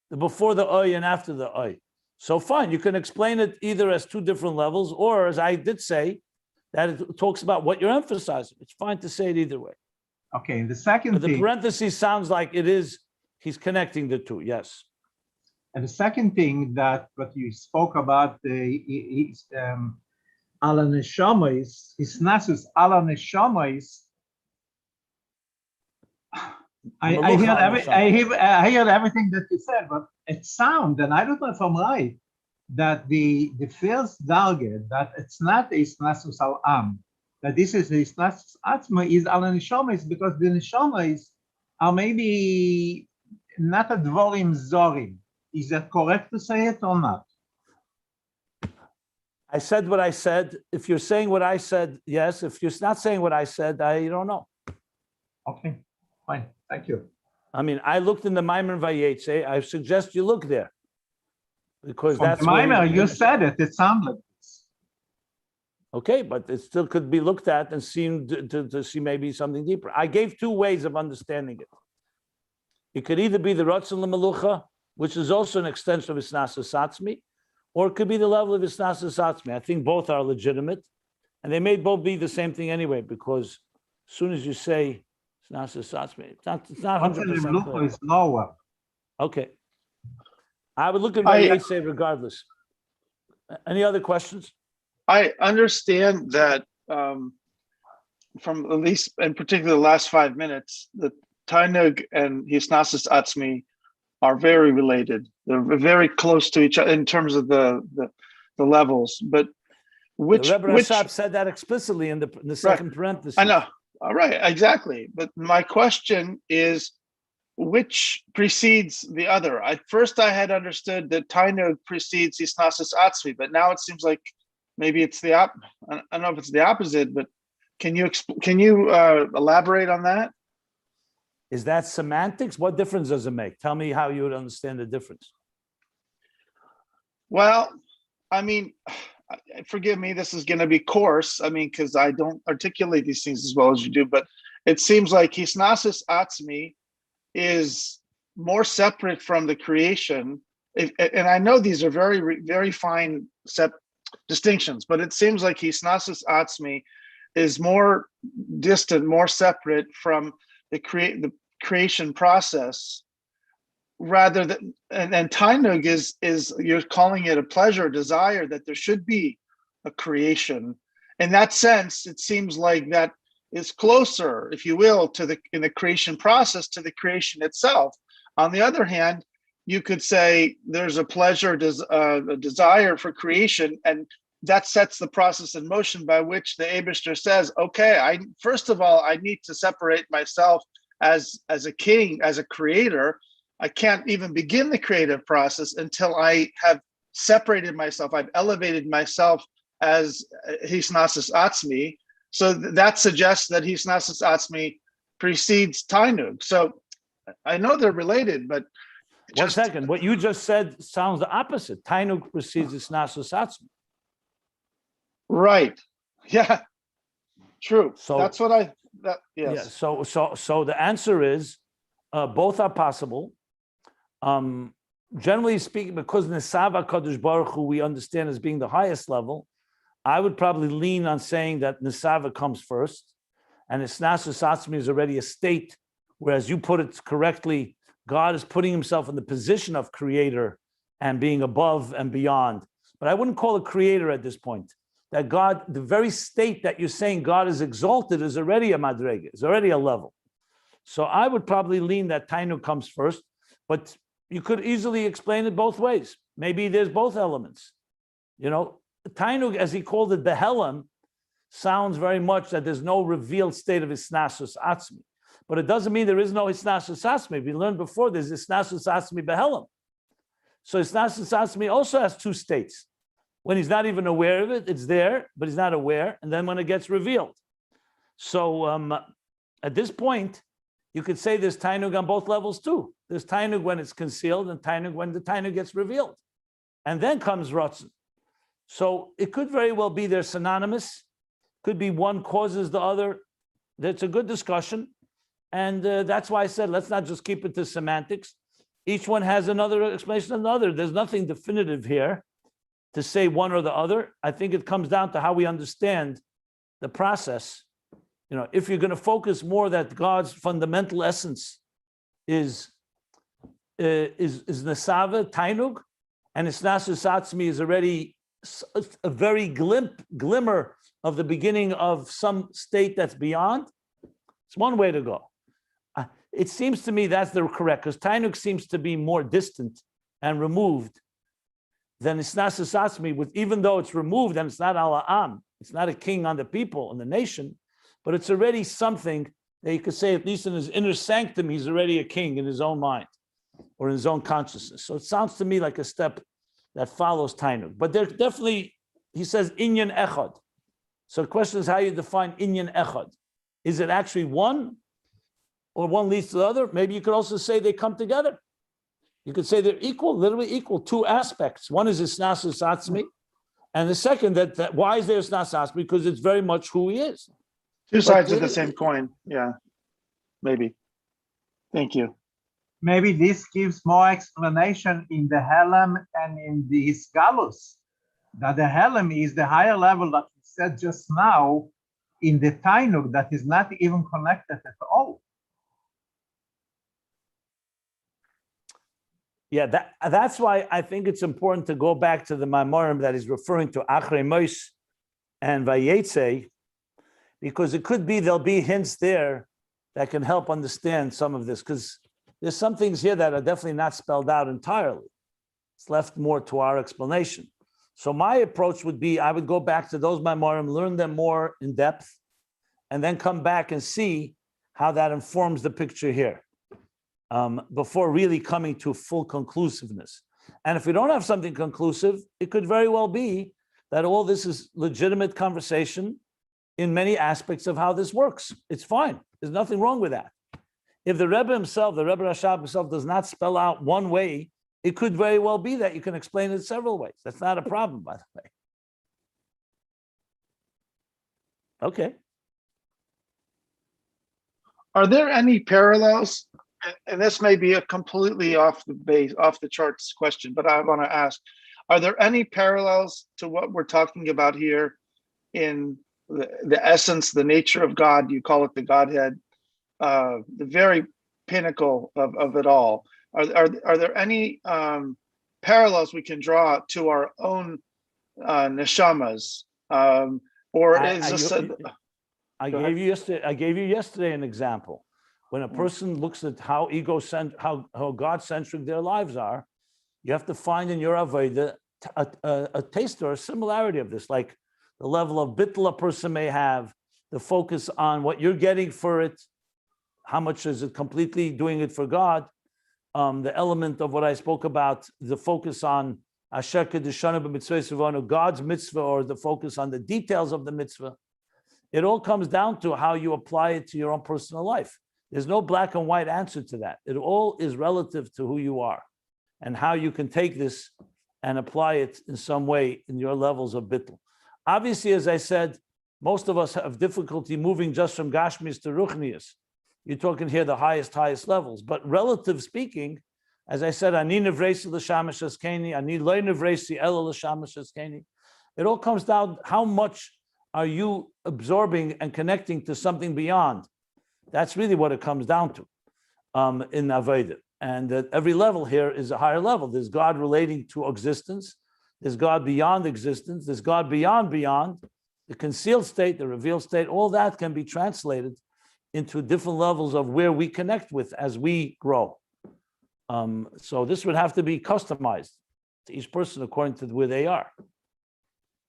the before the Oy and after the Oy. So fine, you can explain it either as two different levels, or as I did say, that it talks about what you're emphasizing. It's fine to say it either way. Okay, and the second thing, the parentheses sounds like it is, he's connecting the two, yes. And the second thing that what you spoke about, Ala Neshamais, Hisnaasus Ala Neshamais. I heard everything that you said, but it sounds, and I don't know if I'm right, that the first target, that it's not Hisnaasus al-Am, that this is Hisnaasus Atzmis is al nishomas, because the nishomas are maybe not a dvorim zorim. Is that correct to say it or not? I said what I said. If you're saying what I said, yes. If you're not saying what I said, I don't know. Okay, fine. Thank you. I mean, I looked in the Maimon Vayetze. I suggest you look there, because From that's the where Maimer, you said it. It sounded like this. okay, but it still could be looked at and seen to see maybe something deeper. I gave two ways of understanding it. It could either be the Ratzon L'Melucha, which is also an extension of Hisnaasus Atzmis, or it could be the level of Hisnaasus Atzmis. I think both are legitimate, and they may both be the same thing anyway, because as soon as you say Hisnaasus Atzmis, it's not 100% clear. Is lower. Okay. I would look at Vayetze regardless. Any other questions? I understand that from at least in particular the last 5 minutes, the Taanug and Hisnaasus Atzmis are very related. They're very close to each other in terms of the levels. But which Rebbe Rashab said that explicitly in the second parenthesis. I know. All right, exactly. But my question is, which precedes the other? First I had understood that Taanug precedes Hisnaasus Atzmis, but now it seems like maybe it's I don't know if it's the opposite, but can you elaborate on that? Is that semantics? What difference does it make? Tell me how you would understand the difference. Well, I mean, forgive me, this is going to be coarse. I mean, because I don't articulate these things as well as you do, but it seems like Hisnaasus Atzmis is more separate from the creation. And I know these are very, very fine distinctions, but it seems like Hisnaasus Atzmis is more distant, more separate from the creation process, rather than, and Taanug is you're calling it a pleasure, desire, that there should be a creation. In that sense, it seems like that is closer, if you will, to in the creation process, to the creation itself. On the other hand, you could say there's a pleasure, a desire for creation, and that sets the process in motion by which the Eibishter says, okay, first of all, I need to separate myself as a king, as a creator. I can't even begin the creative process until I have separated myself. I've elevated myself as Hisnaasus Atzmis. So that suggests that Hisnaasus Atzmis precedes Taanug. So I know they're related, but One second. What you just said sounds the opposite. Taanug precedes Hisnaasus Atzmis. Right. Yeah. True. So that's what yes. Yeah. So the answer is both are possible. Generally speaking, because Nesava Kadosh Baruch Hu we understand as being the highest level, I would probably lean on saying that Nesava comes first, and Hisnaasus Atzmis is already a state, whereas you put it correctly, God is putting himself in the position of creator and being above and beyond. But I wouldn't call it creator at this point. That God, the very state that you're saying God is exalted is already a madrega, is already a level. So I would probably lean that Taanug comes first, but you could easily explain it both ways. Maybe there's both elements. You know, Taanug, as he called it, Behelam, sounds very much that there's no revealed state of Hisnaasus Atzmis. But it doesn't mean there is no Hisnaasus Atzmis. We learned before there's Hisnaasus Atzmis Behelam. So Hisnaasus Atzmis also has two states. When he's not even aware of it, it's there, but he's not aware. And then when it gets revealed. So at this point, you could say there's Taanug on both levels too. There's Taanug when it's concealed and Taanug when the Taanug gets revealed. And then comes Ratzon. So it could very well be they're synonymous. Could be one causes the other. That's a good discussion. And that's why I said, let's not just keep it to semantics. Each one has another explanation than the other. There's nothing definitive here to say one or the other. I think it comes down to how we understand the process. You know, if you're going to focus more that God's fundamental essence is Nesava, Taanug, and Hisnaasus Atzmis is already a very glimmer of the beginning of some state that's beyond, it's one way to go. It seems to me that's the correct, because Taanug seems to be more distant and removed then Hisnaasus Atzmis, with even though it's removed and it's not al ha'am, it's not a king on the people and the nation, but it's already something that you could say, at least in his inner sanctum, he's already a king in his own mind or in his own consciousness. So it sounds to me like a step that follows Taanug. But there definitely, he says, inyan echad. So the question is how you define inyan echad. Is it actually one, or one leads to the other? Maybe you could also say they come together. You could say they're equal, literally equal, two aspects. One is Hisnaasus Atzmis, and the second, that why is there Hisnaasus Atzmis? Because it's very much who he is. Two sides of the same coin. Yeah, maybe. Thank you. Maybe this gives more explanation in the Helem and in the Hisgalus, that the Helem is the higher level that we said just now in the Taanug that is not even connected at all. Yeah, that's why I think it's important to go back to the Maimorim that he's referring to, Achrei Mois and Vayetze, because it could be there'll be hints there that can help understand some of this, because there's some things here that are definitely not spelled out entirely. It's left more to our explanation. So my approach would be, I would go back to those Maimorim, learn them more in depth, and then come back and see how that informs the picture here. Before really coming to full conclusiveness. And if we don't have something conclusive, it could very well be that all this is legitimate conversation in many aspects of how this works. It's fine. There's nothing wrong with that. If the Rebbe himself, the Rebbe Rashab himself, does not spell out one way, it could very well be that you can explain it several ways. That's not a problem, by the way. Okay. Are there any parallels? And this may be a completely off the charts question, but I want to ask, are there any parallels to what we're talking about here in the essence, the nature of God? You call it the Godhead, the very pinnacle of it all. Are there any parallels we can draw to our own neshamas? Or is this I gave you yesterday an example. When a person looks at how how God-centric their lives are, you have to find in your avodah a taste or a similarity of this, like the level of bittul a person may have, the focus on what you're getting for it, how much is it completely doing it for God, the element of what I spoke about, the focus on asher kedushaну b'mitzvah, God's mitzvah, or the focus on the details of the mitzvah. It all comes down to how you apply it to your own personal life. There's no black and white answer to that. It all is relative to who you are and how you can take this and apply it in some way in your levels of bittul. Obviously, as I said, most of us have difficulty moving just from Gashmis to Ruchnius. You're talking here the highest levels. But relative speaking, as I said, Ani nevresi l'shamash eskeni, Ani lo nevresi ela l'shamash eskeni. It all comes down how much are you absorbing and connecting to something beyond. That's really what it comes down to in Avodah. And at every level here is a higher level. There's God relating to existence. There's God beyond existence. There's God beyond, the concealed state, the revealed state. All that can be translated into different levels of where we connect with as we grow. So this would have to be customized to each person according to where they are.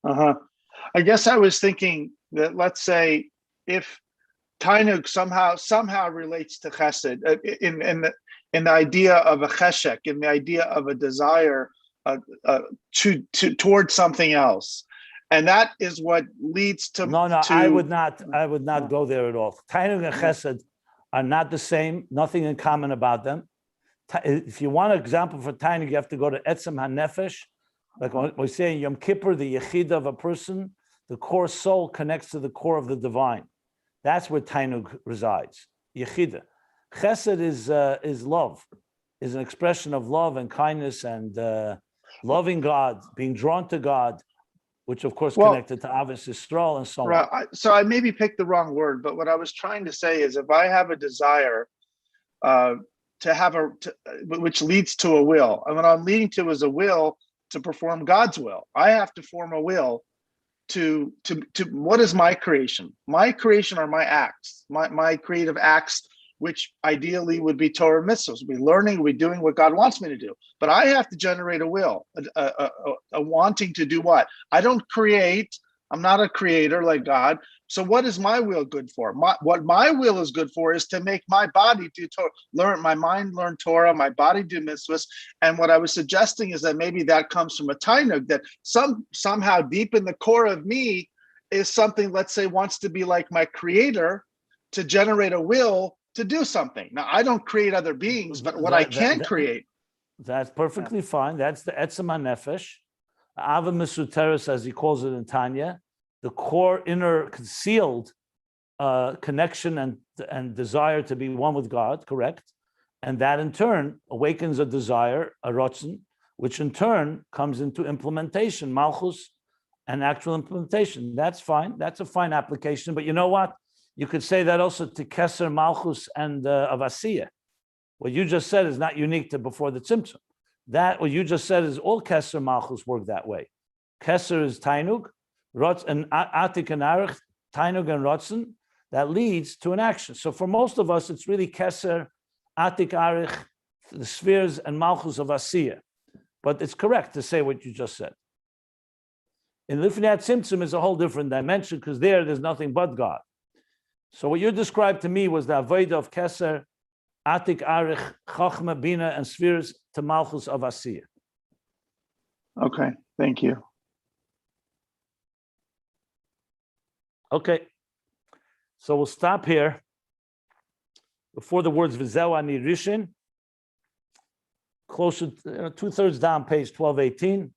I guess I was thinking that, let's say, if Taanug somehow relates to Chesed in the idea of a cheshek, in the idea of a desire towards something else, and that is what leads to. No, I would not go there at all. Taanug and Chesed are not the same. Nothing in common about them. If you want an example for Taanug, you have to go to Etzem HaNefesh. Like we say in Yom Kippur, the yechida of a person, the core soul connects to the core of the divine. That's where Taanug resides. Yechida. Chesed is love, is an expression of love and kindness and loving God, being drawn to God, which of course connected to Avos Yisrael and so on. So I maybe picked the wrong word, but what I was trying to say is, if I have a desire which leads to a will, and what I'm leading to is a will to perform God's will. I have to form a will to what is my creation? My creation are my acts, my creative acts which ideally would be Torah mitzvahs, be learning, be doing what God wants me to do. But I have to generate a will, a wanting to do what? I don't create. I'm not a creator like God. So what is my will good for? What my will is good for is to make my body do learn, my mind learn Torah, my body do mitzvahs. And what I was suggesting is that maybe that comes from a Taanug, that somehow deep in the core of me is something, let's say, wants to be like my creator, to generate a will to do something. Now, I don't create other beings, but what I can create. That's perfectly fine. That's the Etzem HaNefesh. Ava Mesuteres, as he calls it in Tanya, the core inner concealed connection and desire to be one with God, correct? And that in turn awakens a desire, a rotzen, which in turn comes into implementation, Malchus, and actual implementation. That's fine. That's a fine application. But you know what? You could say that also to Keser, Malchus, and Avasiya. What you just said is not unique to before the Tzimtzum. That what you just said is all Keser, Malchus work that way. Keser is Taanug, Rotz and Atik and Arich, Taanug and Rotzen. That leads to an action. So for most of us, it's really Keser, Atik, Arich, the spheres, and Malchus of Asiya. But it's correct to say what you just said. In Lifnei Tzimtzum is a whole different dimension, because there's nothing but God. So what you described to me was the avodah of Keser, Atik, Arich, Chachma, Bina, and spheres to Malchus of Asiya. Okay, thank you. Okay, so we'll stop here before the words V'zeu ani rishin, closer to 2/3 down, page 1218.